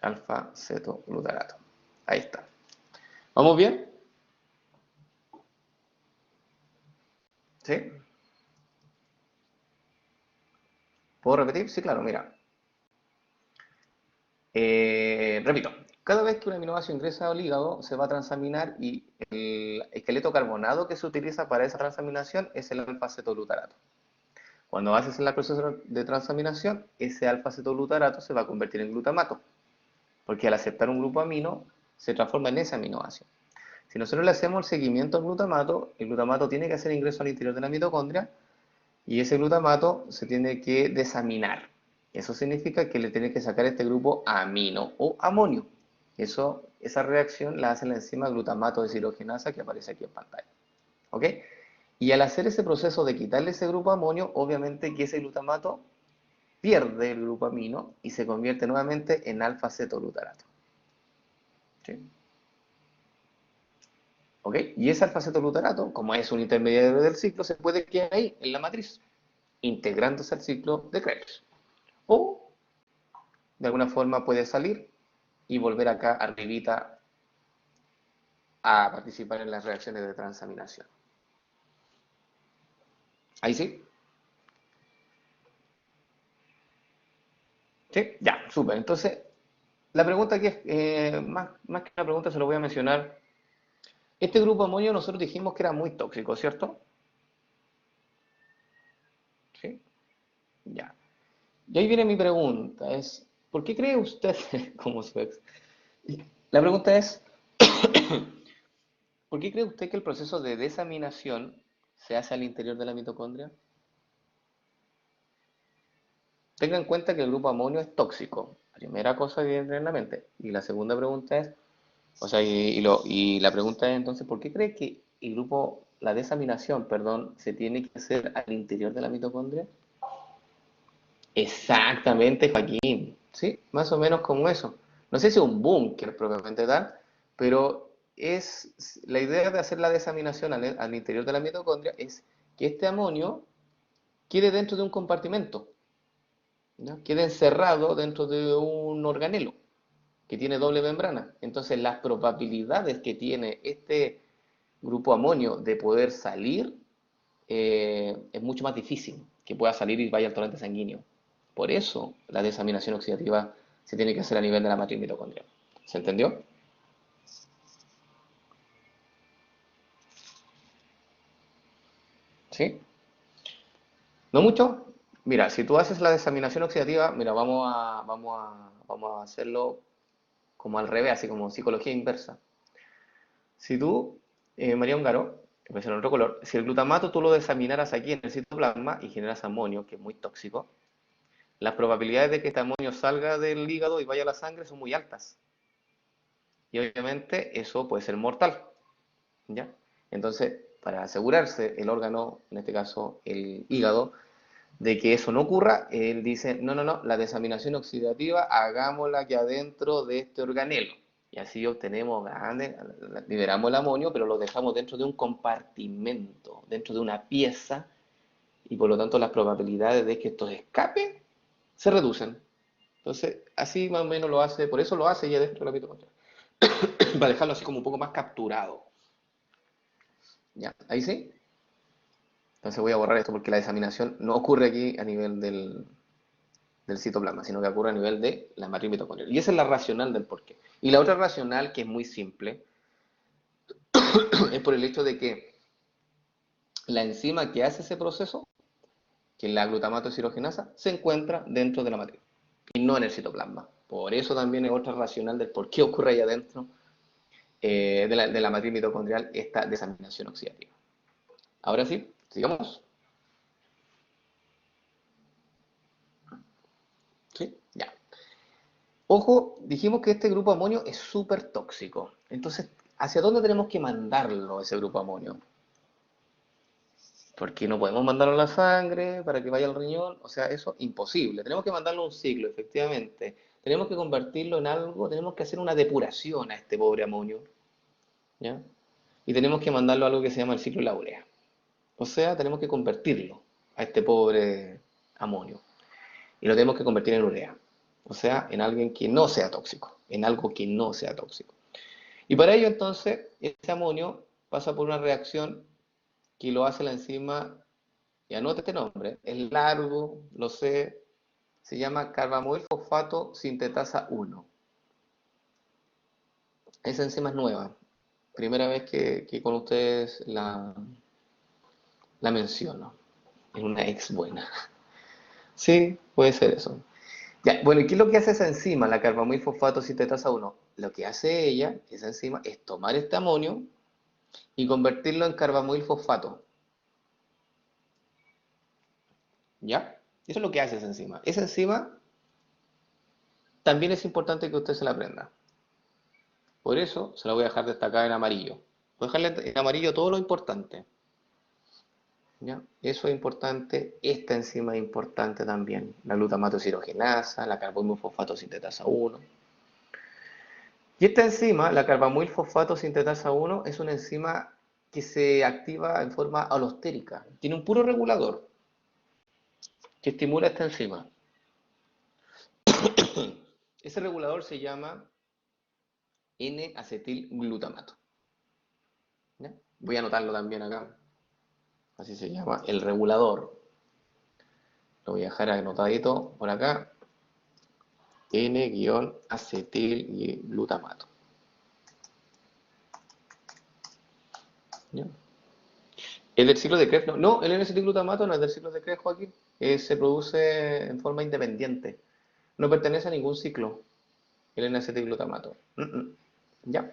alfa-cetoglutarato. Ahí está. ¿Vamos bien? ¿Sí? ¿Puedo repetir? Sí, claro, mira. Repito, cada vez que un aminoácido ingresa al hígado se va a transaminar y el esqueleto carbonado que se utiliza para esa transaminación es el alfa-cetoglutarato. Cuando haces el proceso de transaminación, ese alfa-cetoglutarato se va a convertir en glutamato, porque al aceptar un grupo amino se transforma en ese aminoácido. Si nosotros le hacemos el seguimiento al glutamato, el glutamato tiene que hacer ingreso al interior de la mitocondria y ese glutamato se tiene que desaminar. Eso significa que le tiene que sacar este grupo amino o amonio. Esa reacción la hace la enzima glutamato deshidrogenasa que aparece aquí en pantalla. ¿Ok? Y al hacer ese proceso de quitarle ese grupo amonio, obviamente que ese glutamato pierde el grupo amino y se convierte nuevamente en alfa-cetoglutarato. ¿Sí? ¿Ok? Y ese alfa-cetoglutarato, como es un intermediario del ciclo, se puede quedar ahí, en la matriz, integrándose al ciclo de Krebs. O, de alguna forma, puede salir y volver acá arribita a participar en las reacciones de transaminación. ¿Ahí sí? ¿Sí? Ya, súper. Entonces, la pregunta aquí es, más que una pregunta, se lo voy a mencionar. Este grupo amonio nosotros dijimos que era muy tóxico, ¿cierto? ¿Sí? Ya. Y ahí viene mi pregunta, es, ¿por qué cree usted, como su ex? La pregunta es, ¿por qué cree usted que el proceso de desaminación se hace al interior de la mitocondria? Tenga en cuenta que el grupo amonio es tóxico, primera cosa que viene en la mente. Y la segunda pregunta es, o sea, y la pregunta es entonces, ¿por qué cree que la desaminación, perdón, se tiene que hacer al interior de la mitocondria? Exactamente, Joaquín. Sí, más o menos como eso. No sé si es un búnker propiamente tal, pero es la idea de hacer la desaminación al interior de la mitocondria es que este amonio quede dentro de un compartimento, ¿no? Quede encerrado dentro de un organelo que tiene doble membrana. Entonces, las probabilidades que tiene este grupo amonio de poder salir es mucho más difícil que pueda salir y vaya al torrente sanguíneo. Por eso la desaminación oxidativa se tiene que hacer a nivel de la matriz mitocondrial. ¿Se entendió? ¿Sí? ¿No mucho? Mira, si tú haces la desaminación oxidativa, mira, vamos a hacerlo como al revés, así como psicología inversa. Si tú, María Ongaro, que puede ser en otro color, si el glutamato tú lo desaminaras aquí en el citoplasma y generas amonio, que es muy tóxico, las probabilidades de que este amonio salga del hígado y vaya a la sangre son muy altas. Y obviamente eso puede ser mortal, ¿ya? Entonces, para asegurarse el órgano, en este caso el hígado, de que eso no ocurra, él dice, no, no, no, la desaminación oxidativa hagámosla aquí adentro de este organelo. Y así obtenemos, liberamos el amonio, pero lo dejamos dentro de un compartimento, dentro de una pieza, y por lo tanto las probabilidades de que esto escape se reducen. Entonces, así más o menos lo hace, por eso lo hace ya dentro de la mitocondria, para dejarlo así como un poco más capturado. ¿Ya? ¿Ahí sí? Entonces voy a borrar esto porque la desaminación no ocurre aquí a nivel del citoplasma, sino que ocurre a nivel de la matriz mitocondrial. Y esa es la racional del porqué. Y la otra racional, que es muy simple, es por el hecho de que la enzima que hace ese proceso, que es la glutamato deshidrogenasa, se encuentra dentro de la matriz y no en el citoplasma. Por eso también es otra racional del por qué ocurre ahí adentro de la matriz mitocondrial esta desaminación oxidativa. Ahora sí, sigamos. ¿Sí? Ya. Ojo, dijimos que este grupo amonio es súper tóxico. Entonces, ¿hacia dónde tenemos que mandarlo ese grupo amonio? Porque no podemos mandarlo a la sangre para que vaya al riñón. O sea, eso es imposible. Tenemos que mandarlo a un ciclo, efectivamente. Tenemos que convertirlo en algo, tenemos que hacer una depuración a este pobre amonio. ¿Ya? Y tenemos que mandarlo a algo que se llama el ciclo de la urea. O sea, tenemos que convertirlo a este pobre amonio. Y lo tenemos que convertir en urea. O sea, en alguien que no sea tóxico, en algo que no sea tóxico. Y para ello entonces, ese amonio pasa por una reacción que lo hace la enzima, y anota este nombre, es largo, lo sé, se llama carbamoil fosfato sintetasa 1. Esa enzima es nueva, primera vez que con ustedes la menciono, es una ex buena. Sí, puede ser eso. Ya, bueno, ¿y qué es lo que hace esa enzima, la carbamoil fosfato sintetasa 1? Lo que hace ella, esa enzima, es tomar este amonio y convertirlo en carbamoil fosfato. ¿Ya? Eso es lo que hace esa enzima. Esa enzima también es importante que usted se la aprenda. Por eso se la voy a dejar destacada en amarillo. Voy a dejarle en amarillo todo lo importante. ¿Ya? Eso es importante. Esta enzima es importante también. La glutamato cirogenasa, la carbamoil fosfato sintetasa 1. Y esta enzima, la carbamoil fosfato sintetasa 1, es una enzima que se activa en forma alostérica. Tiene un puro regulador que estimula esta enzima. Ese regulador se llama N-acetilglutamato. ¿Ya? Voy a anotarlo también acá. Así se llama el regulador. Lo voy a dejar anotadito por acá. N-acetilglutamato. ¿Ya? ¿El del ciclo de Krebs? No, no, el N-acetilglutamato no es del ciclo de Krebs, Joaquín. Se produce en forma independiente. No pertenece a ningún ciclo, el N-acetilglutamato. ¿Ya?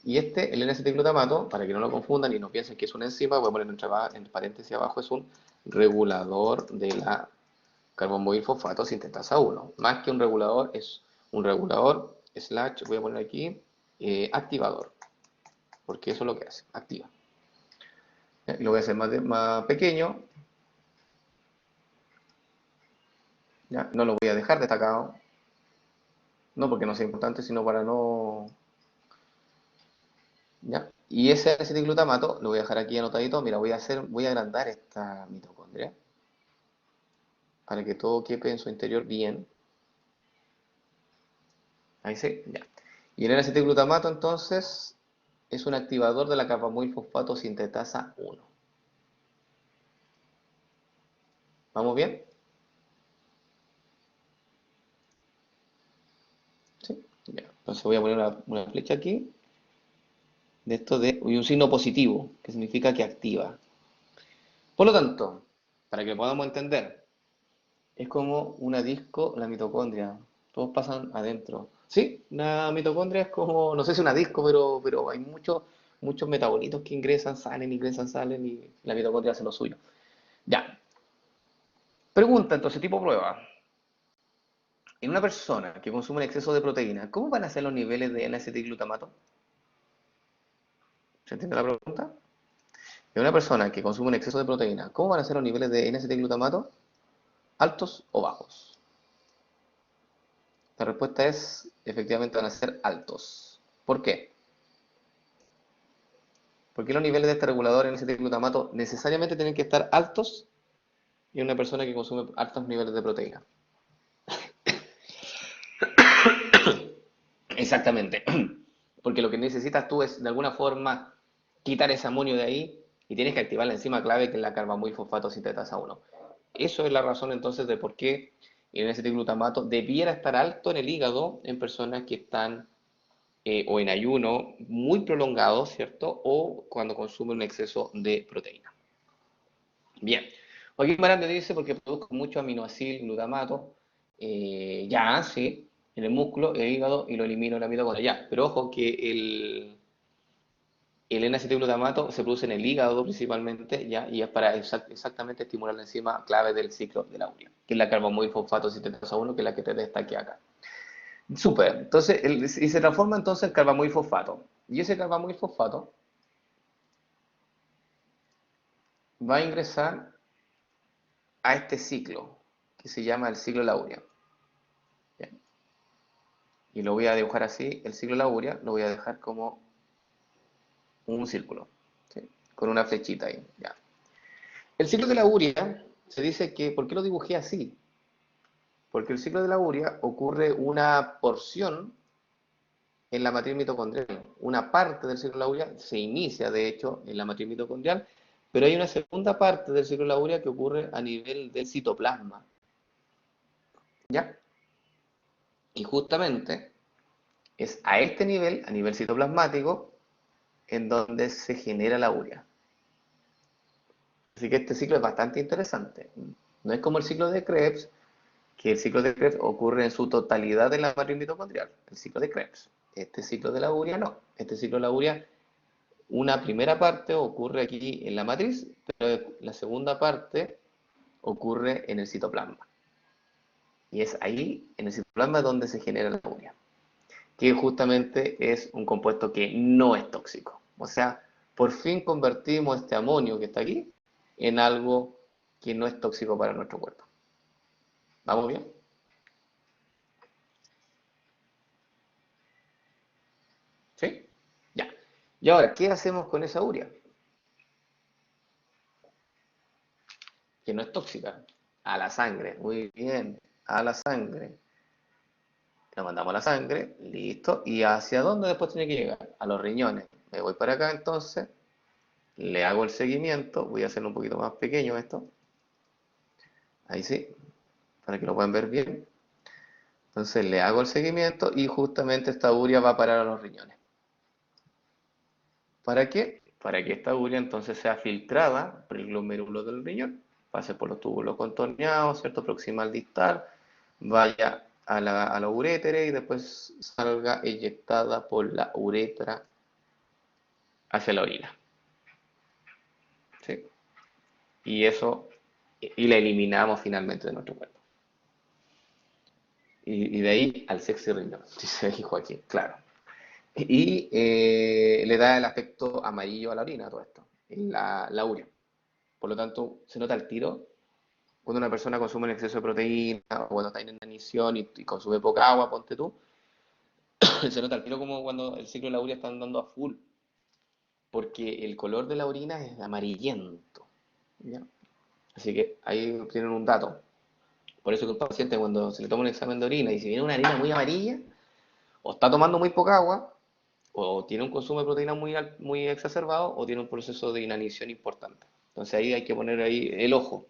Y el N-acetilglutamato, para que no lo confundan y no piensen que es una enzima, voy a poner en paréntesis abajo, es un regulador de la carbamoil fosfato sintetasa 1. Más que un regulador, es un regulador, slash, voy a poner aquí, activador. Porque eso es lo que hace, activa. Y lo voy a hacer más pequeño. ¿Ya? No lo voy a dejar destacado. No porque no sea importante, sino para no... ¿Ya? Y ese acetilglutamato lo voy a dejar aquí anotadito. Mira, voy a agrandar esta mitocondria para que todo quepe en su interior bien. Ahí sí, ya. Y el N-acetilglutamato entonces es un activador de la carbamoil fosfato sintetasa 1. ¿Vamos bien? ¿Sí? Ya. Entonces voy a poner una flecha aquí de esto y un signo positivo, que significa que activa. Por lo tanto, para que podamos entender, es como una disco la mitocondria. Todos pasan adentro. Sí, la mitocondria es como, no sé si una disco, pero hay muchos metabolitos que ingresan, salen y la mitocondria hace lo suyo. Ya. Pregunta entonces, tipo prueba. En una persona que consume un exceso de proteína, ¿cómo van a ser los niveles de N-acetilglutamato? ¿Se entiende la pregunta? En una persona que consume un exceso de proteína, ¿cómo van a ser los niveles de N-acetilglutamato? ¿Altos o bajos? La respuesta es, efectivamente van a ser altos. ¿Por qué? Porque los niveles de este regulador en N-acetilglutamato necesariamente tienen que estar altos en una persona que consume altos niveles de proteína. Exactamente. Porque lo que necesitas tú es, de alguna forma, quitar ese amonio de ahí y tienes que activar la enzima clave que es la carbamoil fosfato sintetasa 1. Eso es la razón entonces de por qué el N-acetilglutamato debiera estar alto en el hígado en personas que están o en ayuno muy prolongado, ¿cierto? O cuando consumen un exceso de proteína. Bien. Joaquín Marante dice porque produzco mucho aminoácido glutamato, ya, sí, en el músculo, el hígado y lo elimino en la mitocondria, ya. Pero ojo que el N-acetilglutamato se produce en el hígado principalmente, ya, y es para exactamente estimular la enzima clave del ciclo de la urea, que es la carbamoil fosfato sintetasa 1, que es la que te destaqué acá. Súper. Entonces, y se transforma entonces en carbamoil fosfato. Y ese carbamoil fosfato va a ingresar a este ciclo, que se llama el ciclo de la urea. Bien. Y lo voy a dibujar así, el ciclo de la urea, lo voy a dejar como un círculo, ¿sí? Con una flechita ahí. Ya. El ciclo de la urea se dice que, ¿por qué lo dibujé así? Porque el ciclo de la urea ocurre una porción en la matriz mitocondrial. Una parte del ciclo de la urea se inicia, de hecho, en la matriz mitocondrial, pero hay una segunda parte del ciclo de la urea que ocurre a nivel del citoplasma. ¿Ya? Y justamente es a este nivel, a nivel citoplasmático, en donde se genera la urea. Así que este ciclo es bastante interesante. No es como el ciclo de Krebs, que el ciclo de Krebs ocurre en su totalidad en la matriz mitocondrial, el ciclo de Krebs. Este ciclo de la urea no. Este ciclo de la urea, una primera parte ocurre aquí en la matriz, pero la segunda parte ocurre en el citoplasma. Y es ahí, en el citoplasma, donde se genera la urea, que justamente es un compuesto que no es tóxico. O sea, por fin convertimos este amonio que está aquí en algo que no es tóxico para nuestro cuerpo. ¿Vamos bien? ¿Sí? Ya. Y ahora, ¿qué hacemos con esa urea? Que no es tóxica. A la sangre. Muy bien. A la sangre. La mandamos a la sangre. Listo. ¿Y hacia dónde después tiene que llegar? A los riñones. Me voy para acá entonces. Le hago el seguimiento. Voy a hacerlo un poquito más pequeño esto. Ahí sí. Para que lo puedan ver bien. Entonces le hago el seguimiento y justamente esta urea va a parar a los riñones. ¿Para qué? Para que esta urea entonces sea filtrada por el glomérulo del riñón, pase por los túbulos contorneados, ¿cierto? Proximal distal, vaya a la uréter y después salga eyectada por la uretra hacia la orina. ¿Sí? Y eso, y la eliminamos finalmente de nuestro cuerpo. Y de ahí al sexy riñón, dice aquí Joaquín, claro. Y le da el aspecto amarillo a la orina, todo esto, la urea. Por lo tanto, se nota el tiro cuando una persona consume un exceso de proteína o cuando está en inanición y consume poca agua, ponte tú, se nota el tiro como cuando el ciclo de la urea está andando a full, porque el color de la orina es amarillento. ¿Ya? Así que ahí tienen un dato. Por eso que un paciente cuando se le toma un examen de orina y si viene una orina muy amarilla, o está tomando muy poca agua, o tiene un consumo de proteína muy exacerbado, o tiene un proceso de inanición importante. Entonces ahí hay que poner ahí el ojo.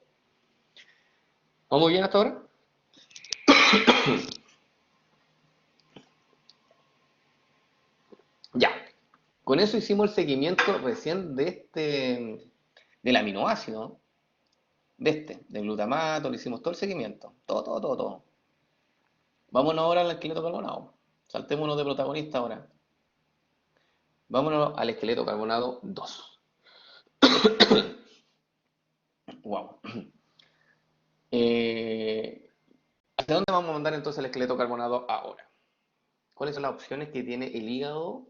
¿Vamos bien hasta ahora? Ya. Con eso hicimos el seguimiento recién del aminoácido, del glutamato, le hicimos todo el seguimiento. Todo, todo, todo, todo. Vámonos ahora al esqueleto carbonado. Saltémonos de protagonista ahora. Vámonos al esqueleto carbonado 2. Wow. ¿Hacia dónde vamos a mandar entonces el esqueleto carbonado ahora? ¿Cuáles son las opciones que tiene el hígado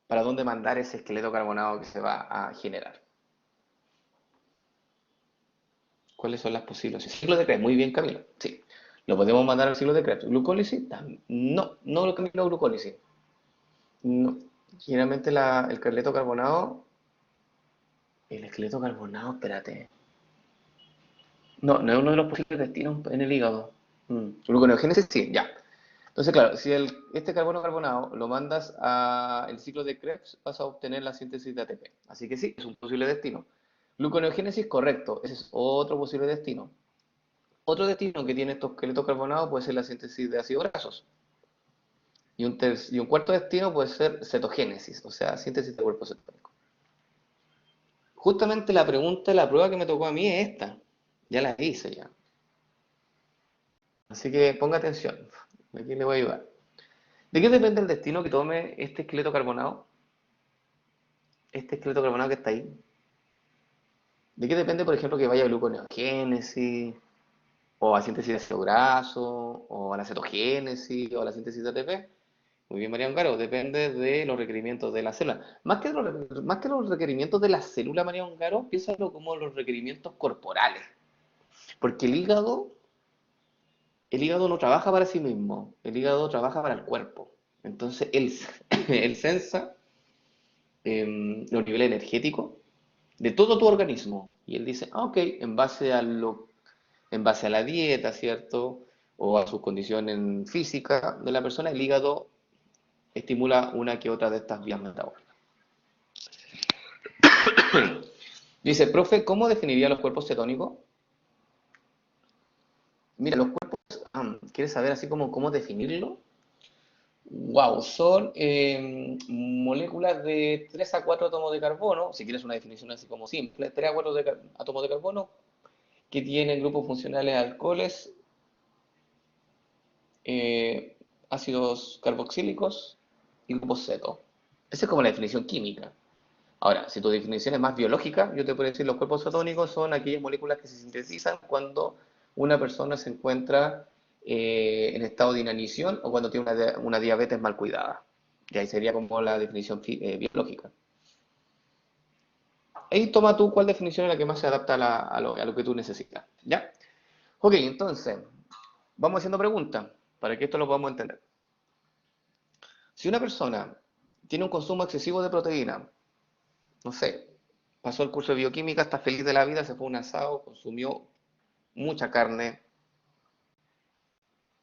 para dónde mandar ese esqueleto carbonado que se va a generar? ¿Cuáles son las posibles? Ciclo de Krebs, muy bien, Camilo. Sí. ¿Lo podemos mandar al ciclo de Krebs? ¿Glucólisis? No, no lo Camilo, glucólisis. No. Generalmente el esqueleto carbonado. El esqueleto carbonado, espérate. No, no es uno de los posibles destinos en el hígado. Gluconeogénesis, sí, ya. Entonces, claro, si este carbono carbonado lo mandas al ciclo de Krebs, vas a obtener la síntesis de ATP. Así que sí, es un posible destino. Gluconeogénesis, correcto, ese es otro posible destino. Otro destino que tiene estos esqueletos carbonados puede ser la síntesis de ácidos grasos. Y un cuarto destino puede ser cetogénesis, o sea, síntesis de cuerpo cetónico. Justamente la pregunta, la prueba que me tocó a mí es esta. Ya la hice ya. Así que ponga atención. Aquí le voy a ayudar. ¿De qué depende el destino que tome este esqueleto carbonado? Este esqueleto carbonado que está ahí. ¿De qué depende, por ejemplo, que vaya a gluconeogénesis, o a síntesis de ácido graso, o a la cetogénesis, o a la síntesis de ATP? Muy bien, María Ongaro, depende de los requerimientos de la célula. Más que los requerimientos de la célula, María Ongaro, piénsalo como los requerimientos corporales. Porque el hígado no trabaja para sí mismo, el hígado trabaja para el cuerpo. Entonces, él sensa los niveles energéticos de todo tu organismo. Y él dice, ok, en base a en base a la dieta, ¿cierto? O a sus condiciones físicas de la persona, el hígado estimula una que otra de estas vías metabólicas. Dice, profe, ¿cómo definiría los cuerpos cetónicos? Mira, los cuerpos, ¿quieres saber así como cómo definirlo? Wow, son moléculas de 3 a 4 átomos de carbono, si quieres una definición así como simple, 3 a 4 átomos de carbono que tienen grupos funcionales alcoholes, eh, ácidos carboxílicos y grupos ceto. Esa es como la definición química. Ahora, si tu definición es más biológica, yo te puedo decir los cuerpos cetónicos son aquellas moléculas que se sintetizan cuando una persona se encuentra en estado de inanición o cuando tiene una diabetes mal cuidada. Y ahí sería como la definición biológica. Ahí toma tú cuál definición es la que más se adapta a lo que tú necesitas. ¿Ya? Ok, entonces, vamos haciendo preguntas para que esto lo podamos entender. Si una persona tiene un consumo excesivo de proteína, no sé, pasó el curso de bioquímica, está feliz de la vida, se fue a un asado, consumió mucha carne,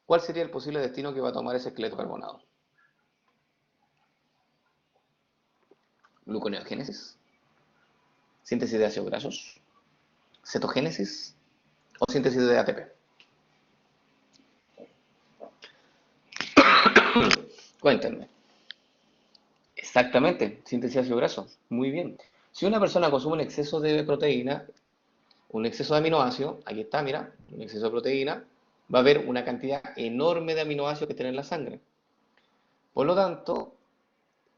¿cuál sería el posible destino que va a tomar ese esqueleto carbonado? ¿Gluconeogénesis? ¿Síntesis de ácidos grasos? ¿Cetogénesis? ¿O síntesis de ATP? Cuéntenme. Exactamente, síntesis de ácidos grasos. Muy bien. Si una persona consume un exceso de proteína, un exceso de aminoácidos, aquí está, mira, un exceso de proteína, va a haber una cantidad enorme de aminoácidos que tiene en la sangre. Por lo tanto,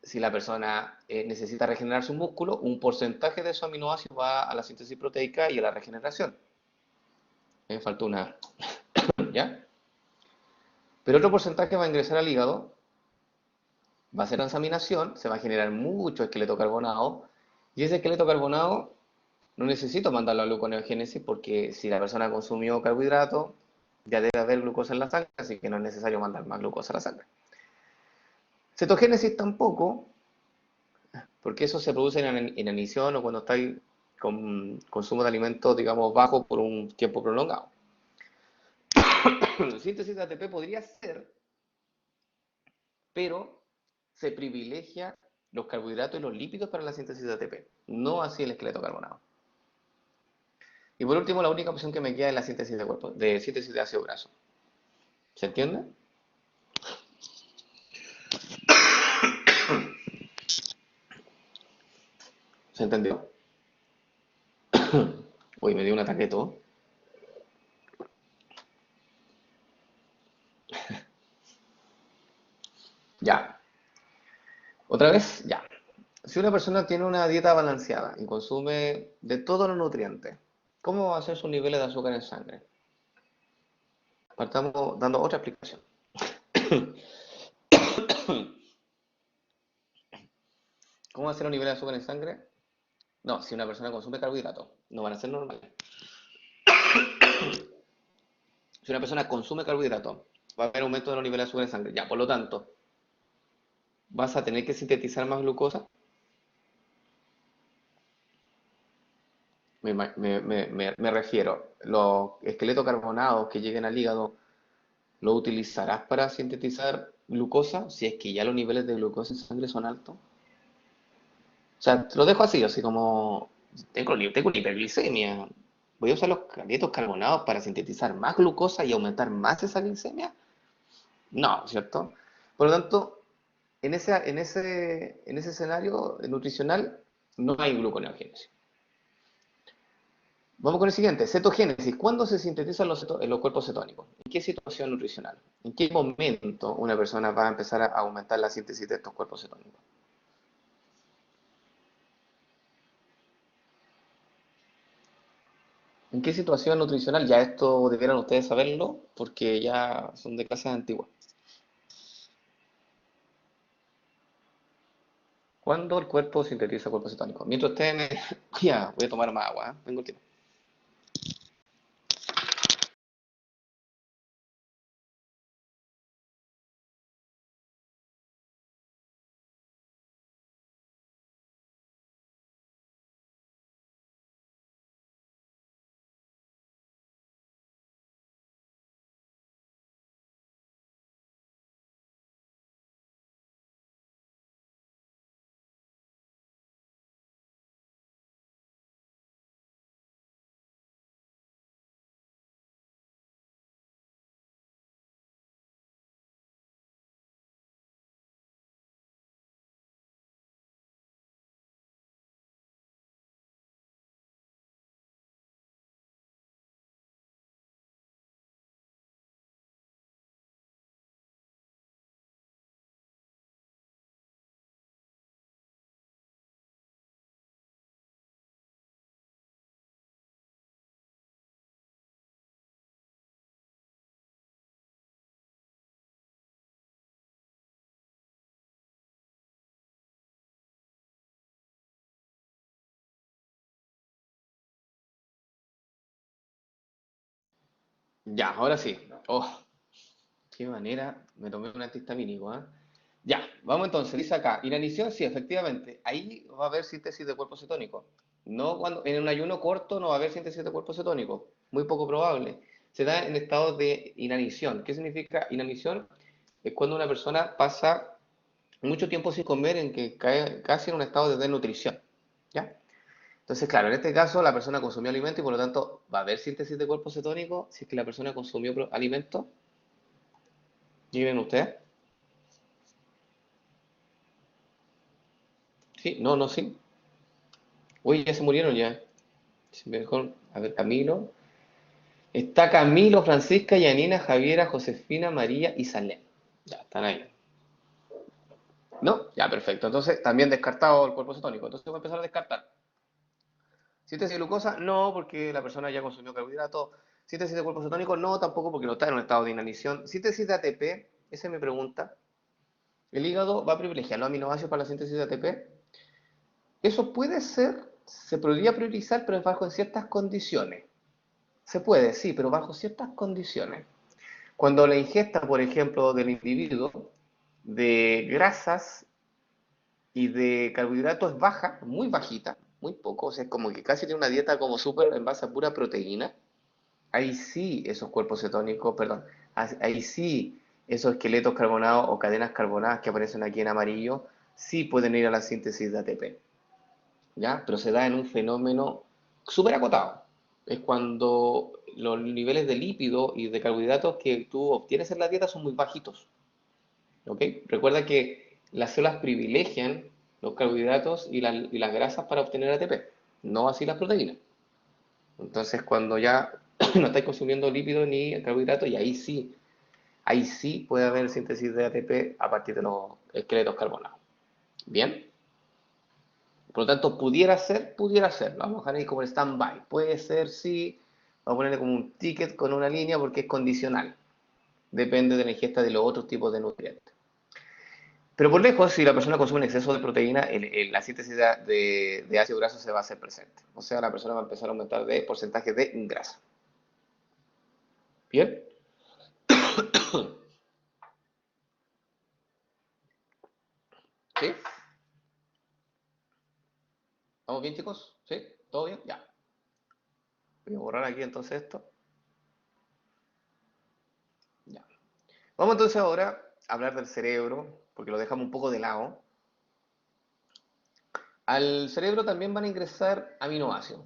si la persona necesita regenerar su músculo, un porcentaje de esos aminoácidos va a la síntesis proteica y a la regeneración. Me faltó una, ¿ya? Pero otro porcentaje va a ingresar al hígado, va a hacer transaminación, se va a generar mucho esqueleto carbonado, y ese esqueleto carbonado no necesito mandarlo a gluconeogénesis porque si la persona consumió carbohidratos, ya debe haber glucosa en la sangre, así que no es necesario mandar más glucosa a la sangre. Cetogénesis tampoco, porque eso se produce en inanición o cuando estáis con consumo de alimentos, digamos, bajo por un tiempo prolongado. Síntesis de ATP podría ser, pero se privilegia los carbohidratos y los lípidos para la síntesis de ATP, no así el esqueleto carbonado. Y por último, la única opción que me queda es la síntesis de cuerpo, de síntesis de ácido graso. ¿Se entiende? ¿Se entendió? Uy, me dio un ataque de todo. Ya. ¿Otra vez? Ya. Si una persona tiene una dieta balanceada y consume de todos los nutrientes, ¿cómo va a ser sus niveles de azúcar en sangre? Partamos dando otra explicación. ¿Cómo va a ser los niveles de azúcar en sangre? No, si una persona consume carbohidratos, no van a ser normales. Si una persona consume carbohidratos, va a haber aumento de los niveles de azúcar en sangre. Ya, por lo tanto, vas a tener que sintetizar más glucosa. Me refiero, los esqueletos carbonados que lleguen al hígado, ¿lo utilizarás para sintetizar glucosa si es que ya los niveles de glucosa en sangre son altos? O sea, te lo dejo así como tengo hiperglicemia. ¿Voy a usar los esqueletos carbonados para sintetizar más glucosa y aumentar más esa glicemia? No, ¿cierto? Por lo tanto, en ese escenario nutricional no hay gluconeogénesis. Vamos con el siguiente, cetogénesis. ¿Cuándo se sintetizan los cuerpos cetónicos? ¿En qué situación nutricional? ¿En qué momento una persona va a empezar a aumentar la síntesis de estos cuerpos cetónicos? ¿En qué situación nutricional? Ya esto debieran ustedes saberlo porque ya son de clases antiguas. ¿Cuándo el cuerpo sintetiza cuerpos cetónicos? Mientras ustedes me... Ya, voy a tomar más agua, ¿eh? Vengo el tiempo. Ya, ahora sí. Oh, qué manera. Me tomé un antihistamínico, ¿ah? Ya, vamos entonces. Dice acá, inanición, sí, efectivamente. Ahí va a haber síntesis de cuerpo cetónico. No cuando, en un ayuno corto no va a haber síntesis de cuerpo cetónico. Muy poco probable. Se da en estado de inanición. ¿Qué significa inanición? Es cuando una persona pasa mucho tiempo sin comer en que cae casi en un estado de desnutrición. ¿Ya? Entonces, claro, en este caso la persona consumió alimento y por lo tanto va a haber síntesis de cuerpo cetónico si es que la persona consumió alimento. ¿Y ven ustedes? Sí, no, no, sí. Uy, ya se murieron ya. Sí, mejor, a ver, Camilo. Está Camilo, Francisca, Yanina, Javiera, Josefina, María y Salem. Ya, están ahí. ¿No? Ya, perfecto. Entonces, también descartado el cuerpo cetónico. Entonces voy a empezar a descartar. ¿Síntesis de glucosa? No, porque la persona ya consumió carbohidratos. ¿Síntesis de cuerpo cetónico? No, tampoco, porque no está en un estado de inanición. ¿Síntesis de ATP? Esa es mi pregunta. ¿El hígado va a privilegiar los aminoácidos para la síntesis de ATP? Eso puede ser, se podría priorizar, pero es bajo en ciertas condiciones. Se puede, sí, pero bajo ciertas condiciones. Cuando la ingesta, por ejemplo, del individuo de grasas y de carbohidratos es baja, muy bajita, muy poco, o sea, es como que casi tiene una dieta como súper en base a pura proteína, ahí sí esos cuerpos cetónicos, perdón, ahí sí esos esqueletos carbonados o cadenas carbonadas que aparecen aquí en amarillo, sí pueden ir a la síntesis de ATP, ¿ya? Pero se da en un fenómeno súper acotado. Es cuando los niveles de lípido y de carbohidratos que tú obtienes en la dieta son muy bajitos, ¿ok? Recuerda que las células privilegian los carbohidratos y las grasas para obtener ATP, no así las proteínas. Entonces, cuando ya no estáis consumiendo lípidos ni carbohidratos, y ahí sí puede haber síntesis de ATP a partir de los esqueletos carbonados. ¿Bien? Por lo tanto, pudiera ser. Lo vamos a dejar ahí como el stand-by. Puede ser, sí. Vamos a ponerle como un ticket con una línea porque es condicional. Depende de la ingesta de los otros tipos de nutrientes. Pero por lejos, si la persona consume un exceso de proteína, la síntesis de ácido graso se va a hacer presente. O sea, la persona va a empezar a aumentar de porcentaje de grasa. ¿Bien? ¿Sí? ¿Estamos bien, chicos? ¿Sí? ¿Todo bien? Ya. Voy a borrar aquí entonces esto. Ya. Vamos entonces ahora a hablar del cerebro, porque lo dejamos un poco de lado. Al cerebro también van a ingresar aminoácidos.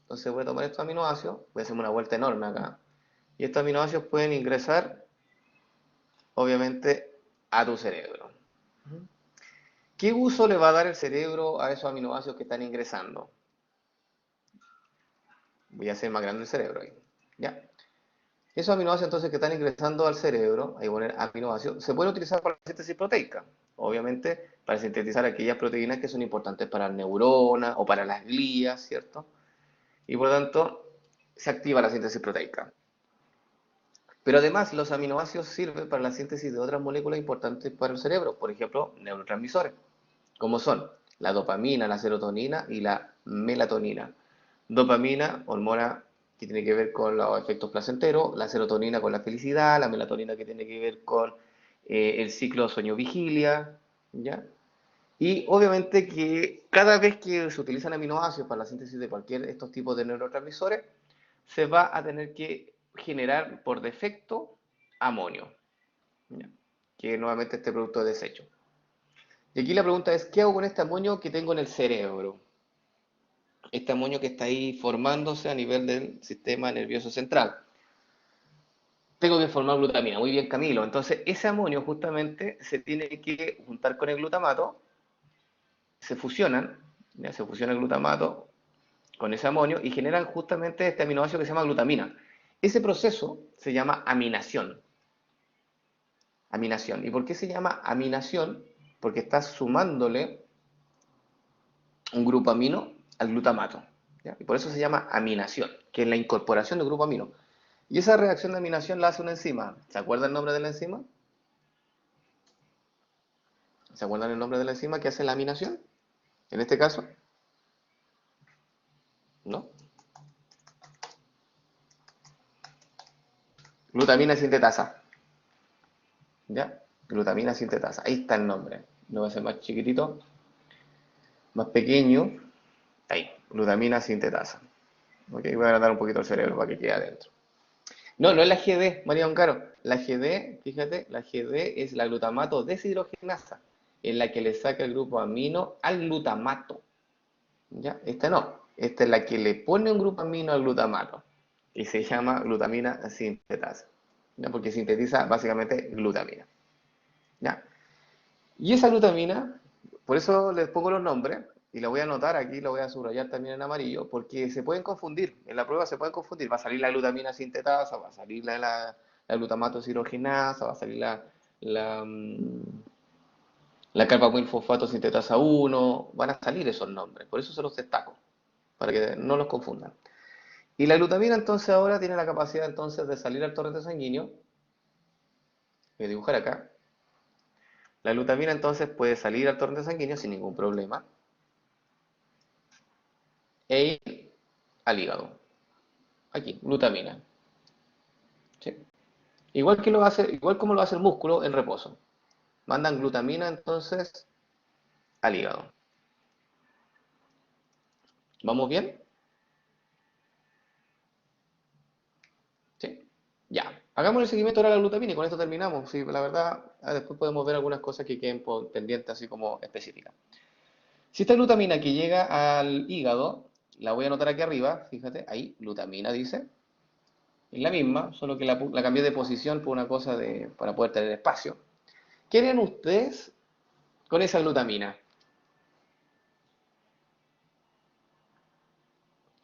Entonces voy a tomar estos aminoácidos, voy a hacerme una vuelta enorme acá. Y estos aminoácidos pueden ingresar, obviamente, a tu cerebro. ¿Qué uso le va a dar el cerebro a esos aminoácidos que están ingresando? Voy a hacer más grande el cerebro ahí. ¿Ya? Esos aminoácidos entonces que están ingresando al cerebro, ahí poner aminoácidos, se pueden utilizar para la síntesis proteica. Obviamente, para sintetizar aquellas proteínas que son importantes para las neuronas o para las glías, ¿cierto? Y por lo tanto, se activa la síntesis proteica. Pero además, los aminoácidos sirven para la síntesis de otras moléculas importantes para el cerebro, por ejemplo, neurotransmisores, como son la dopamina, la serotonina y la melatonina. Dopamina, hormona que tiene que ver con los efectos placenteros, la serotonina con la felicidad, la melatonina que tiene que ver con el ciclo sueño-vigilia, ¿ya? Y obviamente que cada vez que se utilizan aminoácidos para la síntesis de cualquier de estos tipos de neurotransmisores, se va a tener que generar por defecto amonio, ¿ya? Que nuevamente este producto de desecho. Y aquí la pregunta es, ¿qué hago con este amonio que tengo en el cerebro? Este amonio que está ahí formándose a nivel del sistema nervioso central. Tengo que formar glutamina. Muy bien, Camilo. Entonces, ese amonio justamente se tiene que juntar con el glutamato, se fusionan, ¿ya? Se fusiona el glutamato con ese amonio y generan justamente este aminoácido que se llama glutamina. Ese proceso se llama aminación. Aminación. ¿Y por qué se llama aminación? Porque estás sumándole un grupo amino al glutamato, ¿ya? Y por eso se llama aminación, que es la incorporación del grupo amino. Y esa reacción de aminación la hace una enzima. ¿Se acuerda el nombre de la enzima? ¿Se acuerdan el nombre de la enzima que hace la aminación? En este caso, ¿no? Glutamina sintetasa. ¿Ya? Glutamina sintetasa. Ahí está el nombre. Lo voy a hacer más chiquitito, más pequeño. Ahí, glutamina sintetasa. ¿Ok? Voy a agrandar un poquito el cerebro para que quede adentro. No, no es la GD, María Oncaro. La GD, fíjate, la GD es la glutamato deshidrogenasa, en la que le saca el grupo amino al glutamato. ¿Ya? Esta no. Esta es la que le pone un grupo amino al glutamato. Y se llama glutamina sintetasa. ¿Ya? Porque sintetiza básicamente glutamina. ¿Ya? Y esa glutamina, por eso les pongo los nombres, y la voy a anotar aquí, la voy a subrayar también en amarillo, porque se pueden confundir, en la prueba se pueden confundir, va a salir la glutamina sintetasa, va a salir la glutamato deshidrogenasa, va a salir la, mm, la carbamilfosfato sintetasa 1, van a salir esos nombres, por eso se los destaco, para que no los confundan. Y la glutamina entonces ahora tiene la capacidad entonces de salir al torrente sanguíneo, voy a dibujar acá. La glutamina entonces puede salir al torrente sanguíneo sin ningún problema e ir al hígado. Aquí, glutamina. ¿Sí? Igual que lo hace, igual como lo hace el músculo en reposo. Mandan glutamina entonces al hígado. ¿Vamos bien? ¿Sí? Ya. Hagamos el seguimiento ahora de la glutamina y con esto terminamos. Sí, la verdad, después podemos ver algunas cosas que queden pendientes así como específicas. Si esta glutamina que llega al hígado, la voy a anotar aquí arriba, fíjate, ahí, glutamina dice, es la misma, solo que la cambié de posición por una cosa para poder tener espacio. ¿Qué harían ustedes con esa glutamina?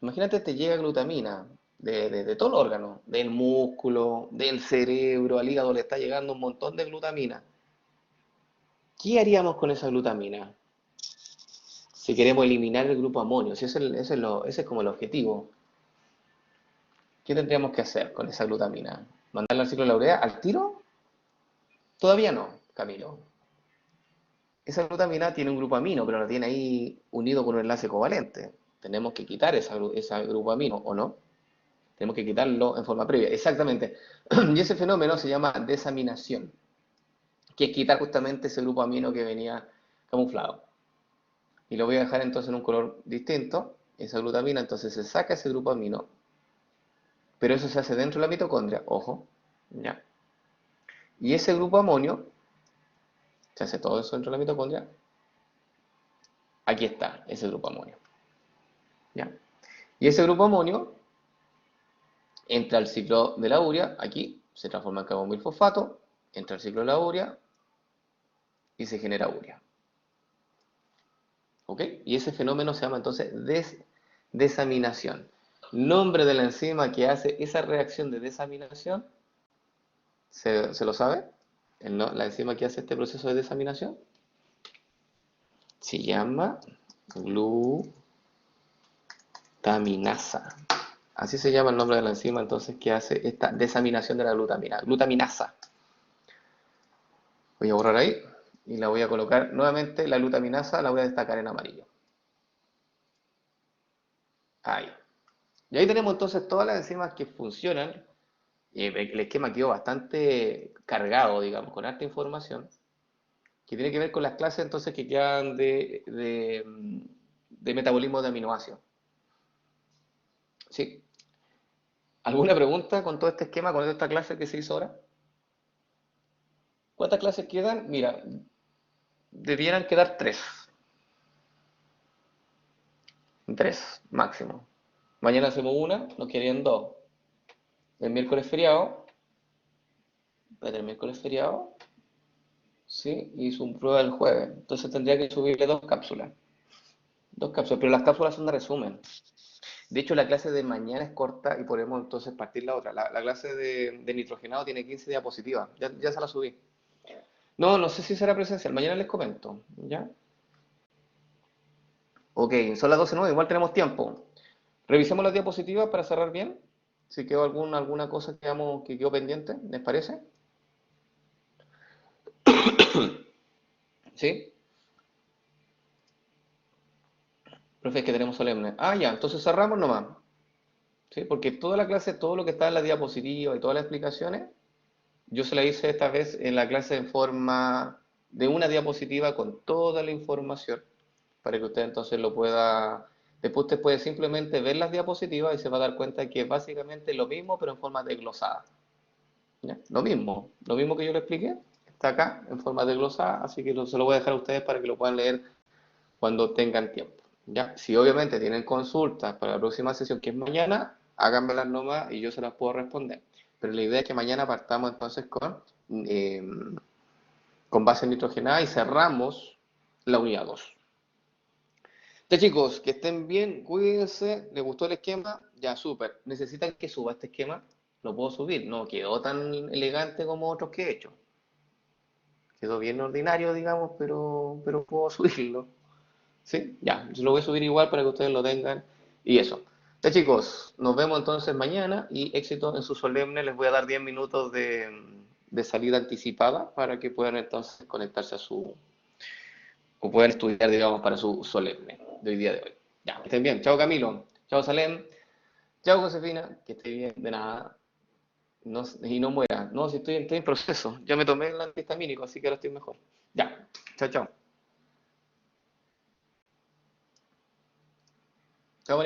Imagínate, te llega glutamina de todo el órgano, del músculo, del cerebro, al hígado le está llegando un montón de glutamina. ¿Qué haríamos con esa glutamina? Si queremos eliminar el grupo amonio, si ese es como el objetivo. ¿Qué tendríamos que hacer con esa glutamina? ¿Mandarla al ciclo de la urea al tiro? Todavía no, Camilo. Esa glutamina tiene un grupo amino, pero lo tiene ahí unido con un enlace covalente. Tenemos que quitar ese grupo amino, ¿o no? Tenemos que quitarlo en forma previa. Exactamente. Y ese fenómeno se llama desaminación, que es quitar justamente ese grupo amino que venía camuflado. Y lo voy a dejar entonces en un color distinto. Esa glutamina, entonces se saca ese grupo amino, pero eso se hace dentro de la mitocondria, ojo, ¿ya? Y ese grupo amonio, se hace todo eso dentro de la mitocondria, aquí está, ese grupo amonio, ¿ya? Y ese grupo amonio entra al ciclo de la urea, aquí se transforma en carbamilfosfato, entra al ciclo de la urea y se genera urea. ¿Ok? Y ese fenómeno se llama entonces desaminación. Nombre de la enzima que hace esa reacción de desaminación, ¿se lo sabe? La enzima que hace este proceso de desaminación se llama glutaminasa. Así se llama el nombre de la enzima entonces que hace esta desaminación de la glutamina. Glutaminasa. Voy a borrar ahí y la voy a colocar nuevamente. La glutaminasa la voy a destacar en amarillo. Ahí. Y ahí tenemos entonces todas las enzimas que funcionan. Y el esquema quedó bastante cargado, digamos, con harta información, que tiene que ver con las clases entonces que quedan de metabolismo de aminoácidos. ¿Sí? ¿Alguna pregunta con todo este esquema, con esta clase que se hizo ahora? ¿Cuántas clases quedan? Mira, debieran quedar tres. Tres, máximo. Mañana hacemos una, nos quedarían dos. El miércoles feriado. El miércoles feriado. Sí, y su prueba el jueves. Entonces tendría que subirle dos cápsulas. Dos cápsulas, pero las cápsulas son de resumen. De hecho, la clase de mañana es corta y podemos entonces partir la otra. La clase de nitrogenado tiene 15 diapositivas. Ya se la subí. No, no sé si será presencial. Mañana les comento. ¿Ya? Ok, son las 12:09, igual tenemos tiempo. Revisemos las diapositivas para cerrar bien. Si quedó alguna cosa que quedó pendiente, ¿les parece? ¿Sí? Profe, es que tenemos solemne. Ah, ya, entonces cerramos nomás. ¿sí? Porque toda la clase, todo lo que está en la diapositiva y todas las explicaciones, yo se la hice esta vez en la clase en forma de una diapositiva con toda la información para que usted entonces lo pueda. Después usted puede simplemente ver las diapositivas y se va a dar cuenta que es básicamente lo mismo, pero en forma desglosada. ¿Ya? Lo mismo que yo le expliqué, está acá en forma desglosada, así que se lo voy a dejar a ustedes para que lo puedan leer cuando tengan tiempo. ¿Ya? Si obviamente tienen consultas para la próxima sesión, que es mañana, háganmelas nomás y yo se las puedo responder. Pero la idea es que mañana partamos entonces eh, con base nitrogenada y cerramos la unidad 2. Ya chicos, que estén bien, cuídense, ¿les gustó el esquema? Ya, súper. ¿Necesitan que suba este esquema? Lo puedo subir, no quedó tan elegante como otros que he hecho. Quedó bien ordinario, digamos, pero puedo subirlo. ¿Sí? Ya, yo lo voy a subir igual para que ustedes lo tengan. Y eso. Ya chicos, nos vemos entonces mañana y éxito en su solemne. Les voy a dar 10 minutos de salida anticipada para que puedan entonces conectarse a su, o puedan estudiar, digamos, para su solemne de hoy día de hoy. Ya, que estén bien. Chao Camilo, chao Salem, chao Josefina, que esté bien, de nada. No, y no muera. No, si estoy en proceso. Ya me tomé el antihistamínico, así que ahora estoy mejor. Ya, chao, chao. Chao María.